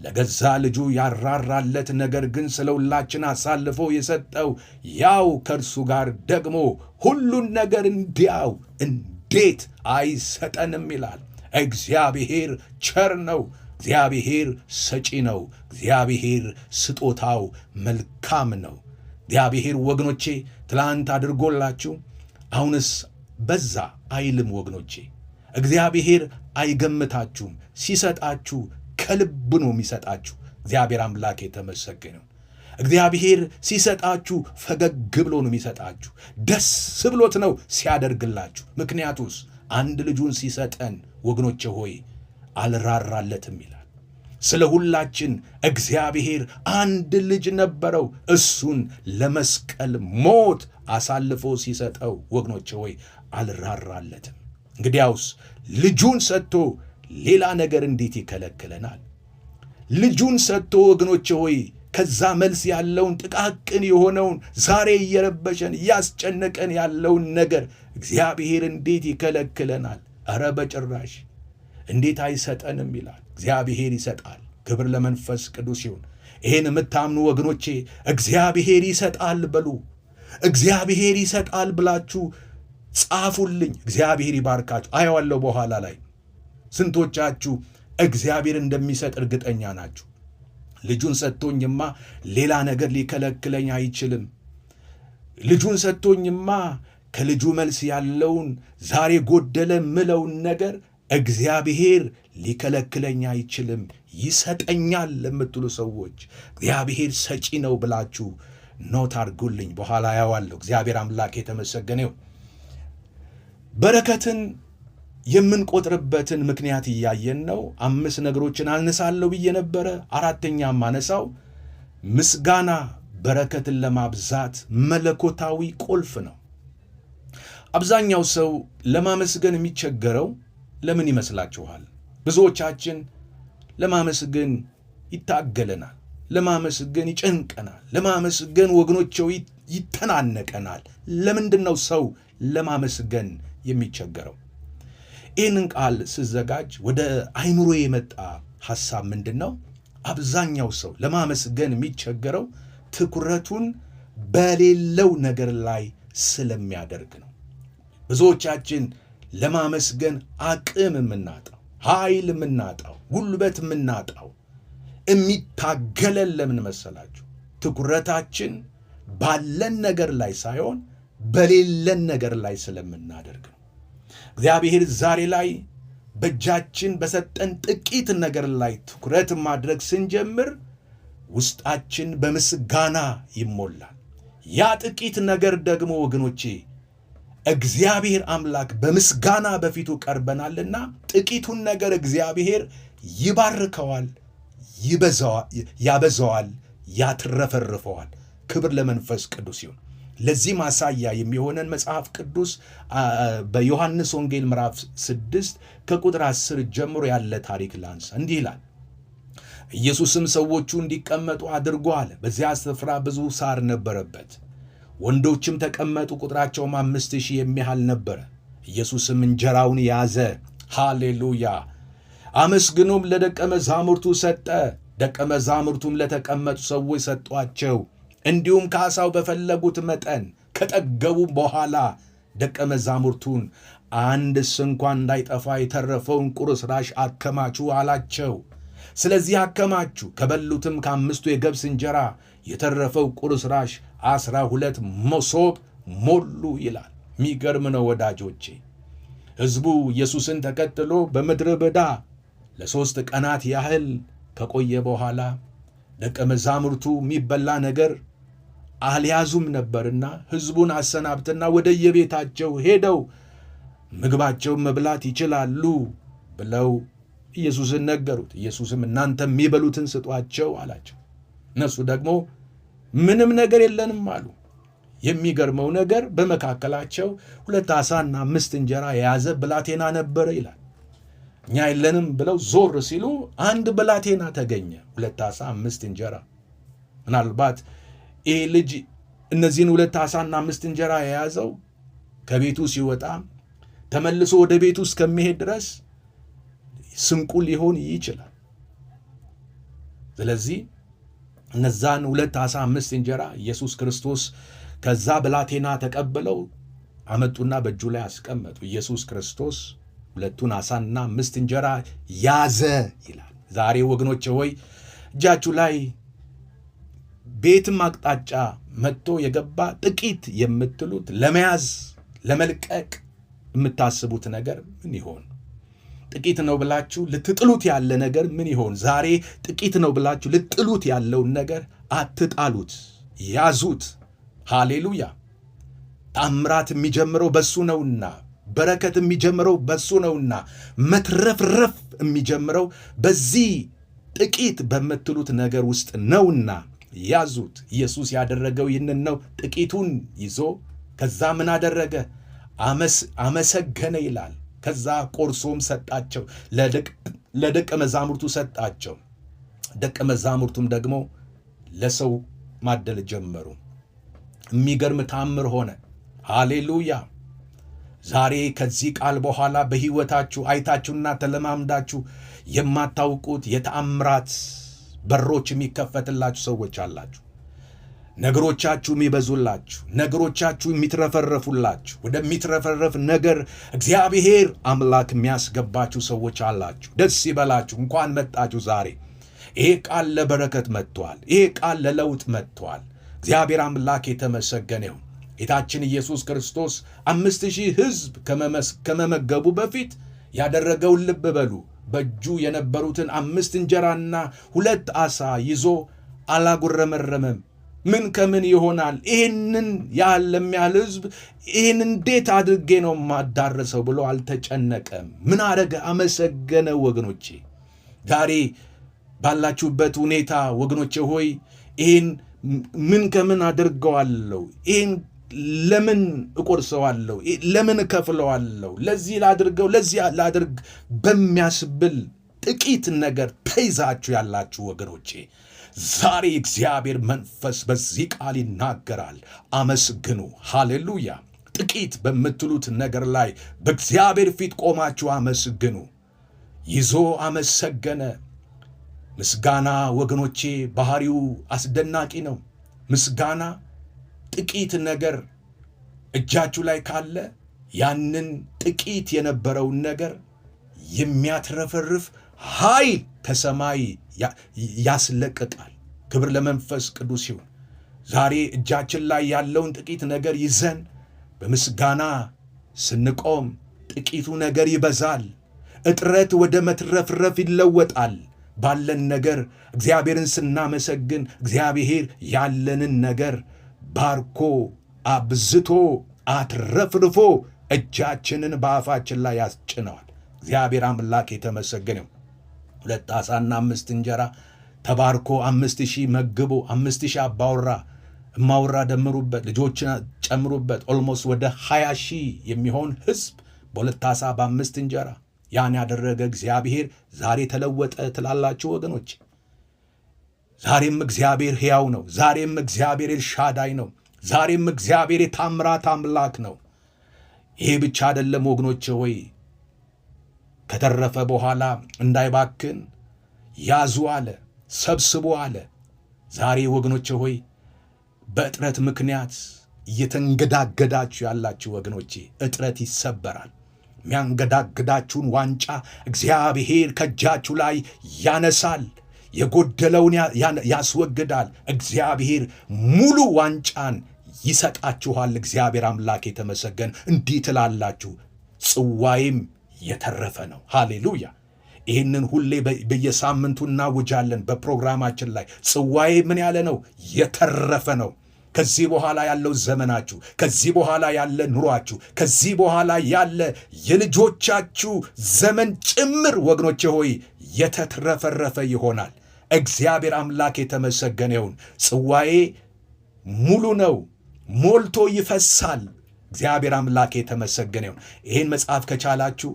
ለገዛ ልጁ ያራራለት ነገር ግን ስለ ሁላችን አሳልፎ የሰጠው ያው ከእርሱ ጋር ደግሞ ሁሉን ነገር እንዲያው እንዴት አይሰጠንም ይላል። እግዚአብሔር ቸር ነው። እግዚአብሔር ሰጪ ነው። እግዚአብሔር ስጦታው መልካም ነው። እግዚአብሔር ወገኖቼ ትላንት አድርጎላችሁ አሁንስ በዛ አይልም ወገኖቼ። እግዚአብሔር አይገምታችሁም። ሲሰጣችሁ ከልብ ነው የሚሰጣችሁ። እግዚአብሔር አምላክ የተመሰገነው። እግዚአብሔር ሲሰጣችሁ ፈገግ ብሎ ነው የሚሰጣችሁ። ደስ ብሎት ነው ሲያደርግላችሁ። ምክንያቱስ አንድ ልጁን ሲሰጠን ወገኖቼ ሆይ አልራራለትም ይላል። ስለ ሁላችን እግዚአብሔር አንድ ልጅ ነበረው፣ እሱን ለመስቀል ሞት አሳልፎ ሲሰጠው ወገኖቼ ሆይ አልራራለትም። እንግዲያውስ ልጁን ሰጥቶ ሌላ ነገር እንዴት ይከለክለናል? ልጁን ሰጥቶ ወገኖቼ ሆይ ከዛ መልስ ያለውን ጥቃቅን የሆነውን ዛሬ እየረበሸን እያስጨነቀን ያለውን ነገር እግዚአብሔር እንዴት ይከለክለናል? ኧረ በጭራሽ። እንዴት አይሰጠንም ይላል። እግዚአብሔር ይሰጣል። ክብር ለመንፈስ ቅዱስ ይሁን። ይህን የምታምኑ ወገኖቼ እግዚአብሔር ይሰጣል በሉ። እግዚአብሔር ይሰጣል ብላችሁ ጻፉልኝ። እግዚአብሔር ይባርካችሁ። አየዋለሁ በኋላ ላይ ስንቶቻችሁ እግዚአብሔር እንደሚሰጥ እርግጠኛ ናችሁ? ልጁን ሰጥቶኝማ ሌላ ነገር ሊከለክለኝ አይችልም። ልጁን ሰጥቶኝማ ከልጁ መልስ ያለውን ዛሬ ጎደለ ምለውን ነገር እግዚአብሔር ሊከለክለኝ አይችልም፣ ይሰጠኛል ለምትሉ ሰዎች እግዚአብሔር ሰጪ ነው ብላችሁ ኖት አድርጉልኝ። በኋላ ያዋለሁ። እግዚአብሔር አምላክ የተመሰገነው። በረከትን የምንቆጥርበትን ምክንያት እያየን ነው። 5 ነገሮችን አነሳለሁ ብዬ ነበረ። 4ኛ ማነሳው ምስጋና በረከትን ለማብዛት መለኮታዊ ቁልፍ ነው። አብዛኛው ሰው ለማመስገን የሚቸገረው ለምን ይመስላችኋል? ብዙዎቻችን ለማመስገን ይታገለናል። ለማመስገን ይጨንቀናል። ለማመስገን ወገኖቼው ይተናነቀናል። ለምንድን ነው ሰው ለማመስገን የሚቸገረው? ይህንን ቃል ስዘጋጅ ወደ አይምሮ የመጣ ሐሳብ ምንድን ነው? አብዛኛው ሰው ለማመስገን የሚቸገረው ትኩረቱን በሌለው ነገር ላይ ስለሚያደርግ ነው። ብዙዎቻችን ለማመስገን አቅም የምናጣው፣ ኃይል የምናጣው፣ ጉልበት የምናጣው የሚታገለን ለምን መሰላችሁ? ትኩረታችን ባለን ነገር ላይ ሳይሆን በሌለን ነገር ላይ ስለምናደርግ ነው። እግዚአብሔር ዛሬ ላይ በእጃችን በሰጠን ጥቂት ነገር ላይ ትኩረት ማድረግ ስንጀምር ውስጣችን በምስጋና ይሞላል። ያ ጥቂት ነገር ደግሞ ወገኖቼ እግዚአብሔር አምላክ በምስጋና በፊቱ ቀርበናልና ጥቂቱን ነገር እግዚአብሔር ይባርከዋል፣ ያበዛዋል፣ ያትረፈርፈዋል። ክብር ለመንፈስ ቅዱስ ይሁን። ለዚህ ማሳያ የሚሆነን መጽሐፍ ቅዱስ በዮሐንስ ወንጌል ምዕራፍ 6 ከቁጥር 10 ጀምሮ ያለ ታሪክ ላንሳ። እንዲህ ይላል። ኢየሱስም ሰዎቹ እንዲቀመጡ አድርጎ አለ። በዚያ ስፍራ ብዙ ሳር ነበረበት፣ ወንዶችም ተቀመጡ፣ ቁጥራቸውም 5000 የሚያህል ነበረ። ኢየሱስም እንጀራውን ያዘ፣ ሃሌሉያ፣ አመስግኖም ለደቀ መዛሙርቱ ሰጠ። ደቀ መዛሙርቱም ለተቀመጡ ሰዎች ሰጧቸው። እንዲሁም ከዓሣው በፈለጉት መጠን ከጠገቡ በኋላ ደቀ መዛሙርቱን አንድስ እንኳን እንዳይጠፋ የተረፈውን ቁርስራሽ አከማቹ አላቸው። ስለዚህ አከማቹ። ከበሉትም ከ5 የገብስ እንጀራ የተረፈው ቁርስራሽ 12 መሶብ ሞሉ ይላል። የሚገርም ነው ወዳጆቼ። ሕዝቡ ኢየሱስን ተከትሎ በምድረ በዳ ለ3 ቀናት ያህል ከቆየ በኋላ ደቀ መዛሙርቱ የሚበላ ነገር አልያዙም ነበርና ሕዝቡን አሰናብትና ወደ የቤታቸው ሄደው ምግባቸውን መብላት ይችላሉ ብለው ኢየሱስን ነገሩት። ኢየሱስም እናንተ የሚበሉትን ስጧቸው አላቸው። እነሱ ደግሞ ምንም ነገር የለንም አሉ። የሚገርመው ነገር በመካከላቸው 2 ዓሣና 5 እንጀራ የያዘ ብላቴና ነበረ ይላል። እኛ የለንም ብለው ዞር ሲሉ አንድ ብላቴና ተገኘ፣ 2 ዓሣ 5 እንጀራ። ምናልባት ይህ ልጅ እነዚህን 2 ዓሣና 5 እንጀራ የያዘው ከቤቱ ሲወጣ ተመልሶ ወደ ቤቱ እስከሚሄድ ድረስ ስንቁ ሊሆን ይችላል። ስለዚህ እነዛን 2 ዓሣ 5 እንጀራ ኢየሱስ ክርስቶስ ከዛ ብላቴና ተቀብለው አመጡና በእጁ ላይ አስቀመጡ። ኢየሱስ ክርስቶስ 2 ዓሣና 5 እንጀራ ያዘ ይላል። ዛሬ ወገኖቼ ሆይ እጃችሁ ላይ ቤትም አቅጣጫ መጥቶ የገባ ጥቂት የምትሉት ለመያዝ ለመልቀቅ የምታስቡት ነገር ምን ይሆን? ጥቂት ነው ብላችሁ ልትጥሉት ያለ ነገር ምን ይሆን? ዛሬ ጥቂት ነው ብላችሁ ልትጥሉት ያለውን ነገር አትጣሉት፣ ያዙት። ሃሌሉያ! ታምራት የሚጀምረው በሱ ነውና፣ በረከት የሚጀምረው በሱ ነውና፣ መትረፍረፍ የሚጀምረው በዚህ ጥቂት በምትሉት ነገር ውስጥ ነውና ያዙት። ኢየሱስ ያደረገው ይህንን ነው። ጥቂቱን ይዞ ከዛ ምን አደረገ? አመሰገነ ይላል። ከዛ ቆርሶም ሰጣቸው፣ ለደቀ መዛሙርቱ ሰጣቸው። ደቀ መዛሙርቱም ደግሞ ለሰው ማደል ጀመሩ። የሚገርም ታምር ሆነ። ሃሌሉያ! ዛሬ ከዚህ ቃል በኋላ በሕይወታችሁ አይታችሁና ተለማምዳችሁ የማታውቁት የተአምራት በሮች የሚከፈትላችሁ ሰዎች አላችሁ። ነገሮቻችሁ የሚበዙላችሁ፣ ነገሮቻችሁ የሚትረፈረፉላችሁ፣ ወደሚትረፈረፍ ነገር እግዚአብሔር አምላክ የሚያስገባችሁ ሰዎች አላችሁ። ደስ ይበላችሁ፣ እንኳን መጣችሁ። ዛሬ ይሄ ቃል ለበረከት መጥቷል። ይሄ ቃል ለለውጥ መጥቷል። እግዚአብሔር አምላክ የተመሰገነ ይሁን። ጌታችን ኢየሱስ ክርስቶስ 5000 ሕዝብ ከመመገቡ በፊት ያደረገውን ልብ በሉ። በእጁ የነበሩትን 5 እንጀራና 2 ዓሣ ይዞ አላጉረመረመም። ምን ከምን ይሆናል? ይህንን ያህል ለሚያህል ሕዝብ ይህን እንዴት አድርጌ ነው ማዳረሰው ብሎ አልተጨነቀም። ምን አረገ? አመሰገነ። ወገኖቼ ዛሬ ባላችሁበት ሁኔታ ወገኖቼ ሆይ ይህን ምን ከምን አድርገዋለሁ? ይህን ለምን እቆርሰዋለሁ? ለምን እከፍለዋለሁ? ለዚህ ላድርገው፣ ለዚህ ላድርግ በሚያስብል ጥቂት ነገር ተይዛችሁ ያላችሁ ወገኖቼ ዛሬ እግዚአብሔር መንፈስ በዚህ ቃል ይናገራል። አመስግኑ። ሃሌሉያ። ጥቂት በምትሉት ነገር ላይ በእግዚአብሔር ፊት ቆማችሁ አመስግኑ። ይዞ አመሰገነ። ምስጋና ወገኖቼ ባህሪው አስደናቂ ነው። ምስጋና ጥቂት ነገር እጃችሁ ላይ ካለ ያንን ጥቂት የነበረውን ነገር የሚያትረፈርፍ ኃይል ከሰማይ ያስለቅቃል። ክብር ለመንፈስ ቅዱስ ይሁን። ዛሬ እጃችን ላይ ያለውን ጥቂት ነገር ይዘን በምስጋና ስንቆም ጥቂቱ ነገር ይበዛል። እጥረት ወደ መትረፍረፍ ይለወጣል። ባለን ነገር እግዚአብሔርን ስናመሰግን እግዚአብሔር ያለንን ነገር ባርኮ አብዝቶ አትረፍርፎ እጃችንን በአፋችን ላይ ያስጭነዋል። እግዚአብሔር አምላክ የተመሰገነው። 2 ዓሣና 5 እንጀራ ተባርኮ 5,000 መግቦ 5,000 አባወራ እማወራ ደምሩበት፣ ልጆችን ጨምሩበት፣ ኦልሞስት ወደ 20,000 የሚሆን ሕዝብ በ2 ዓሣ በ5 እንጀራ ያን ያደረገ እግዚአብሔር ዛሬ ተለወጠ ትላላችሁ ወገኖች? ዛሬም እግዚአብሔር ሕያው ነው። ዛሬም እግዚአብሔር ኤልሻዳይ ነው። ዛሬም እግዚአብሔር የታምራት አምላክ ነው። ይሄ ብቻ አይደለም ወገኖቼ ሆይ፣ ከተረፈ በኋላ እንዳይባክን ያዙ አለ፣ ሰብስቡ አለ። ዛሬ ወገኖቼ ሆይ በእጥረት ምክንያት እየተንገዳገዳችሁ ያላችሁ ወገኖቼ እጥረት ይሰበራል። የሚያንገዳግዳችሁን ዋንጫ እግዚአብሔር ከእጃችሁ ላይ ያነሳል። የጎደለውን ያስወግዳል። እግዚአብሔር ሙሉ ዋንጫን ይሰጣችኋል። እግዚአብሔር አምላክ የተመሰገነ። እንዲህ ትላላችሁ፣ ጽዋዬም የተረፈ ነው። ሃሌሉያ። ይህንን ሁሌ በየሳምንቱ እናውጃለን በፕሮግራማችን ላይ። ጽዋዬ ምን ያለ ነው? የተረፈ ነው። ከዚህ በኋላ ያለው ዘመናችሁ፣ ከዚህ በኋላ ያለ ኑሯችሁ፣ ከዚህ በኋላ ያለ የልጆቻችሁ ዘመን ጭምር ወገኖቼ ሆይ የተትረፈረፈ ይሆናል። እግዚአብሔር አምላክ የተመሰገነ ይሁን። ጽዋዬ ሙሉ ነው፣ ሞልቶ ይፈሳል። እግዚአብሔር አምላክ የተመሰገነ ይሁን። ይህን መጽሐፍ ከቻላችሁ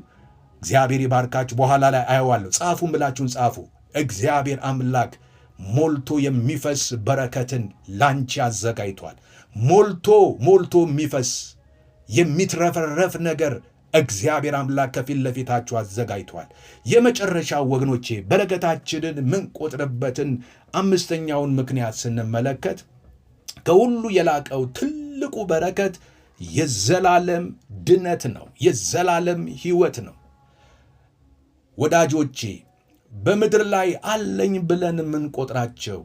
እግዚአብሔር ይባርካችሁ። በኋላ ላይ አየዋለሁ። ጻፉም ብላችሁን ጻፉ። እግዚአብሔር አምላክ ሞልቶ የሚፈስ በረከትን ላንቺ አዘጋጅቷል። ሞልቶ የሚፈስ የሚትረፈረፍ ነገር እግዚአብሔር አምላክ ከፊት ለፊታችሁ አዘጋጅቷል። የመጨረሻው ወገኖቼ በረከታችንን ምንቆጥርበትን 5ኛውን ምክንያት ስንመለከት ከሁሉ የላቀው ትልቁ በረከት የዘላለም ድነት ነው። የዘላለም ሕይወት ነው። ወዳጆቼ በምድር ላይ አለኝ ብለን የምንቆጥራቸው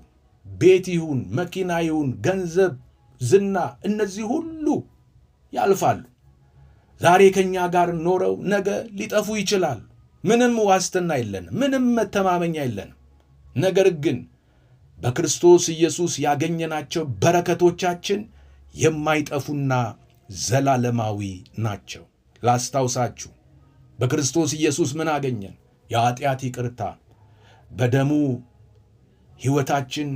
ቤት ይሁን መኪና ይሁን ገንዘብ፣ ዝና፣ እነዚህ ሁሉ ያልፋሉ። ዛሬ ከኛ ጋር ኖረው ነገ ሊጠፉ ይችላሉ። ምንም ዋስትና የለንም፣ ምንም መተማመኛ የለንም። ነገር ግን በክርስቶስ ኢየሱስ ያገኘናቸው በረከቶቻችን የማይጠፉና ዘላለማዊ ናቸው። ላስታውሳችሁ፣ በክርስቶስ ኢየሱስ ምን አገኘን? የኃጢአት ይቅርታ። በደሙ ሕይወታችን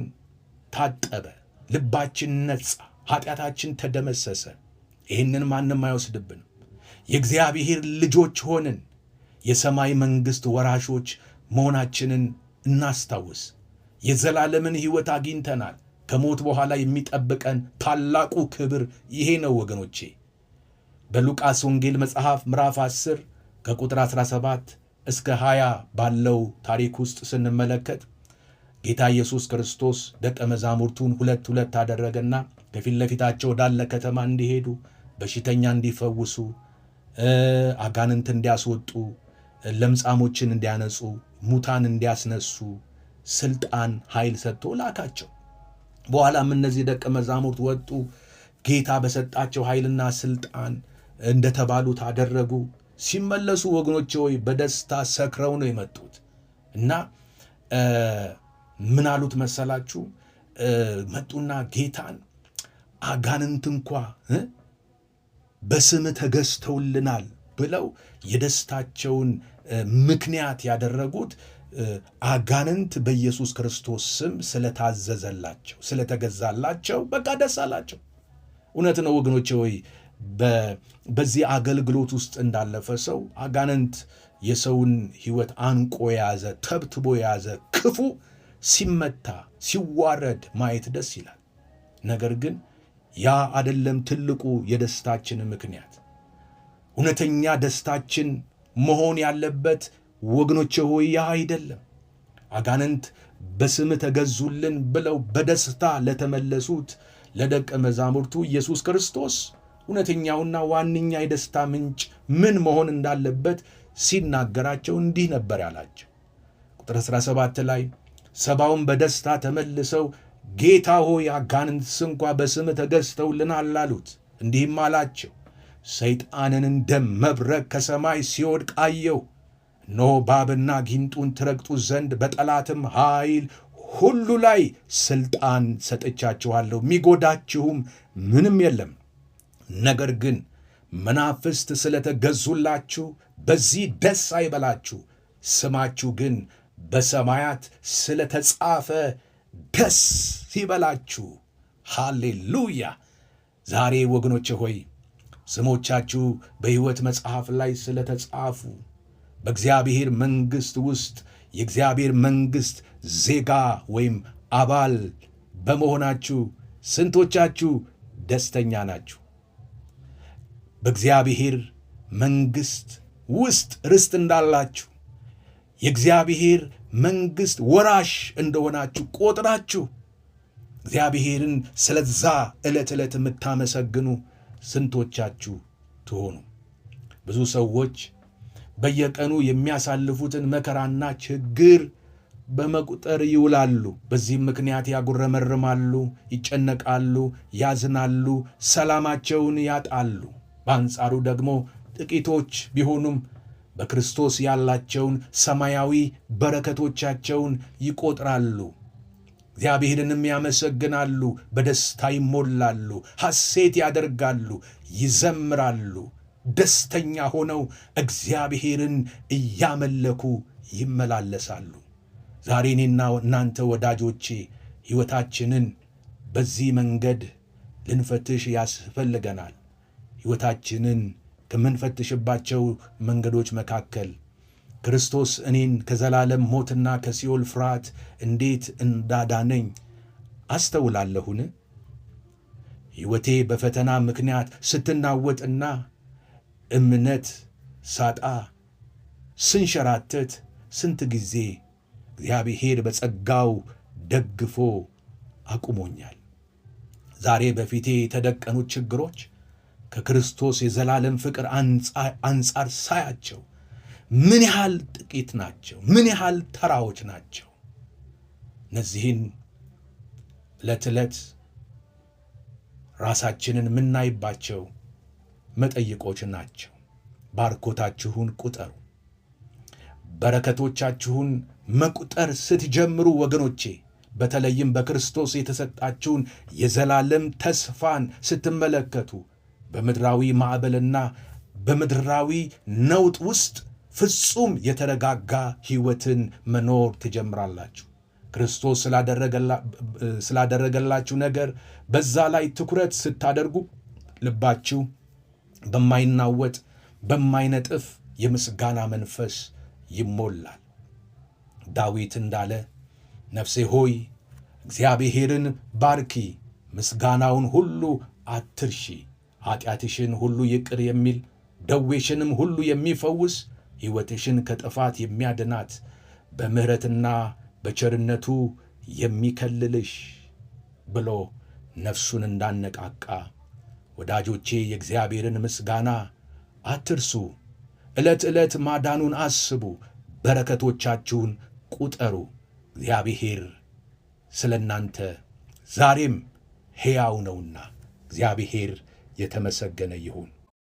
ታጠበ፣ ልባችን ነጻ፣ ኃጢአታችን ተደመሰሰ። ይህንን ማንም አይወስድብንም። የእግዚአብሔር ልጆች ሆንን። የሰማይ መንግሥት ወራሾች መሆናችንን እናስታውስ። የዘላለምን ሕይወት አግኝተናል። ከሞት በኋላ የሚጠብቀን ታላቁ ክብር ይሄ ነው ወገኖቼ። በሉቃስ ወንጌል መጽሐፍ ምዕራፍ 10 ከቁጥር 17 እስከ 20 ባለው ታሪክ ውስጥ ስንመለከት ጌታ ኢየሱስ ክርስቶስ ደቀ መዛሙርቱን 2 አደረገና ከፊት ለፊታቸው ወዳለ ከተማ እንዲሄዱ፣ በሽተኛ እንዲፈውሱ፣ አጋንንት እንዲያስወጡ፣ ለምጻሞችን እንዲያነጹ፣ ሙታን እንዲያስነሱ ስልጣን ኃይል ሰጥቶ ላካቸው። በኋላም እነዚህ ደቀ መዛሙርት ወጡ። ጌታ በሰጣቸው ኃይልና ስልጣን እንደተባሉት አደረጉ። ሲመለሱ ወገኖቼ ሆይ በደስታ ሰክረው ነው የመጡት እና ምን አሉት መሰላችሁ? መጡና ጌታን አጋንንት እንኳ በስም ተገዝተውልናል ብለው የደስታቸውን ምክንያት ያደረጉት አጋንንት በኢየሱስ ክርስቶስ ስም ስለታዘዘላቸው ስለተገዛላቸው በቃ ደስ አላቸው። እውነት ነው ወገኖቼ ሆይ በዚህ አገልግሎት ውስጥ እንዳለፈ ሰው አጋንንት የሰውን ሕይወት አንቆ የያዘ ተብትቦ የያዘ ክፉ ሲመታ ሲዋረድ ማየት ደስ ይላል። ነገር ግን ያ አይደለም ትልቁ የደስታችን ምክንያት። እውነተኛ ደስታችን መሆን ያለበት ወገኖቼ ሆይ ያ አይደለም። አጋንንት በስም ተገዙልን ብለው በደስታ ለተመለሱት ለደቀ መዛሙርቱ ኢየሱስ ክርስቶስ እውነተኛውና ዋነኛ የደስታ ምንጭ ምን መሆን እንዳለበት ሲናገራቸው እንዲህ ነበር ያላቸው። ቁጥር 17 ላይ 70 በደስታ ተመልሰው ጌታ ሆይ አጋንንትስ እንኳ በስም ተገዝተውልናል አሉት። እንዲህም አላቸው፣ ሰይጣንን እንደ መብረቅ ከሰማይ ሲወድቅ አየሁ። እነሆ እባብና ጊንጡን ትረግጡ ዘንድ በጠላትም ኃይል ሁሉ ላይ ሥልጣን ሰጥቻችኋለሁ፣ የሚጎዳችሁም ምንም የለም። ነገር ግን መናፍስት ስለተገዙላችሁ በዚህ ደስ አይበላችሁ፣ ስማችሁ ግን በሰማያት ስለተጻፈ ደስ ይበላችሁ። ሃሌሉያ! ዛሬ ወገኖቼ ሆይ ስሞቻችሁ በሕይወት መጽሐፍ ላይ ስለተጻፉ በእግዚአብሔር መንግሥት ውስጥ የእግዚአብሔር መንግሥት ዜጋ ወይም አባል በመሆናችሁ ስንቶቻችሁ ደስተኛ ናችሁ? በእግዚአብሔር መንግሥት ውስጥ ርስት እንዳላችሁ የእግዚአብሔር መንግሥት ወራሽ እንደሆናችሁ ቆጥራችሁ እግዚአብሔርን ስለዛ ዕለት ዕለት የምታመሰግኑ ስንቶቻችሁ ትሆኑ? ብዙ ሰዎች በየቀኑ የሚያሳልፉትን መከራና ችግር በመቁጠር ይውላሉ። በዚህም ምክንያት ያጉረመርማሉ፣ ይጨነቃሉ፣ ያዝናሉ፣ ሰላማቸውን ያጣሉ። በአንጻሩ ደግሞ ጥቂቶች ቢሆኑም በክርስቶስ ያላቸውን ሰማያዊ በረከቶቻቸውን ይቆጥራሉ፣ እግዚአብሔርንም ያመሰግናሉ፣ በደስታ ይሞላሉ፣ ሐሴት ያደርጋሉ፣ ይዘምራሉ። ደስተኛ ሆነው እግዚአብሔርን እያመለኩ ይመላለሳሉ። ዛሬ እኔና እናንተ ወዳጆቼ ሕይወታችንን በዚህ መንገድ ልንፈትሽ ያስፈልገናል። ሕይወታችንን ከምንፈትሽባቸው መንገዶች መካከል ክርስቶስ እኔን ከዘላለም ሞትና ከሲኦል ፍርሃት እንዴት እንዳዳነኝ አስተውላለሁን? ሕይወቴ በፈተና ምክንያት ስትናወጥና እምነት ሳጣ ስንሸራተት ስንት ጊዜ እግዚአብሔር በጸጋው ደግፎ አቁሞኛል። ዛሬ በፊቴ የተደቀኑት ችግሮች ከክርስቶስ የዘላለም ፍቅር አንጻር ሳያቸው ምን ያህል ጥቂት ናቸው፣ ምን ያህል ተራዎች ናቸው። እነዚህን ዕለት ዕለት ራሳችንን የምናይባቸው መጠይቆች ናቸው። ባርኮታችሁን ቁጠሩ። በረከቶቻችሁን መቁጠር ስትጀምሩ ወገኖቼ፣ በተለይም በክርስቶስ የተሰጣችሁን የዘላለም ተስፋን ስትመለከቱ በምድራዊ ማዕበልና በምድራዊ ነውጥ ውስጥ ፍጹም የተረጋጋ ሕይወትን መኖር ትጀምራላችሁ። ክርስቶስ ስላደረገላችሁ ነገር በዛ ላይ ትኩረት ስታደርጉ ልባችሁ በማይናወጥ በማይነጥፍ የምስጋና መንፈስ ይሞላል። ዳዊት እንዳለ ነፍሴ ሆይ እግዚአብሔርን ባርኪ፣ ምስጋናውን ሁሉ አትርሺ። ኃጢአትሽን ሁሉ ይቅር የሚል ደዌሽንም ሁሉ የሚፈውስ ሕይወትሽን ከጥፋት የሚያድናት በምሕረትና በቸርነቱ የሚከልልሽ ብሎ ነፍሱን እንዳነቃቃ ወዳጆቼ የእግዚአብሔርን ምስጋና አትርሱ። ዕለት ዕለት ማዳኑን አስቡ። በረከቶቻችሁን ቁጠሩ። እግዚአብሔር ስለ እናንተ ዛሬም ሕያው ነውና እግዚአብሔር የተመሰገነ ይሁን።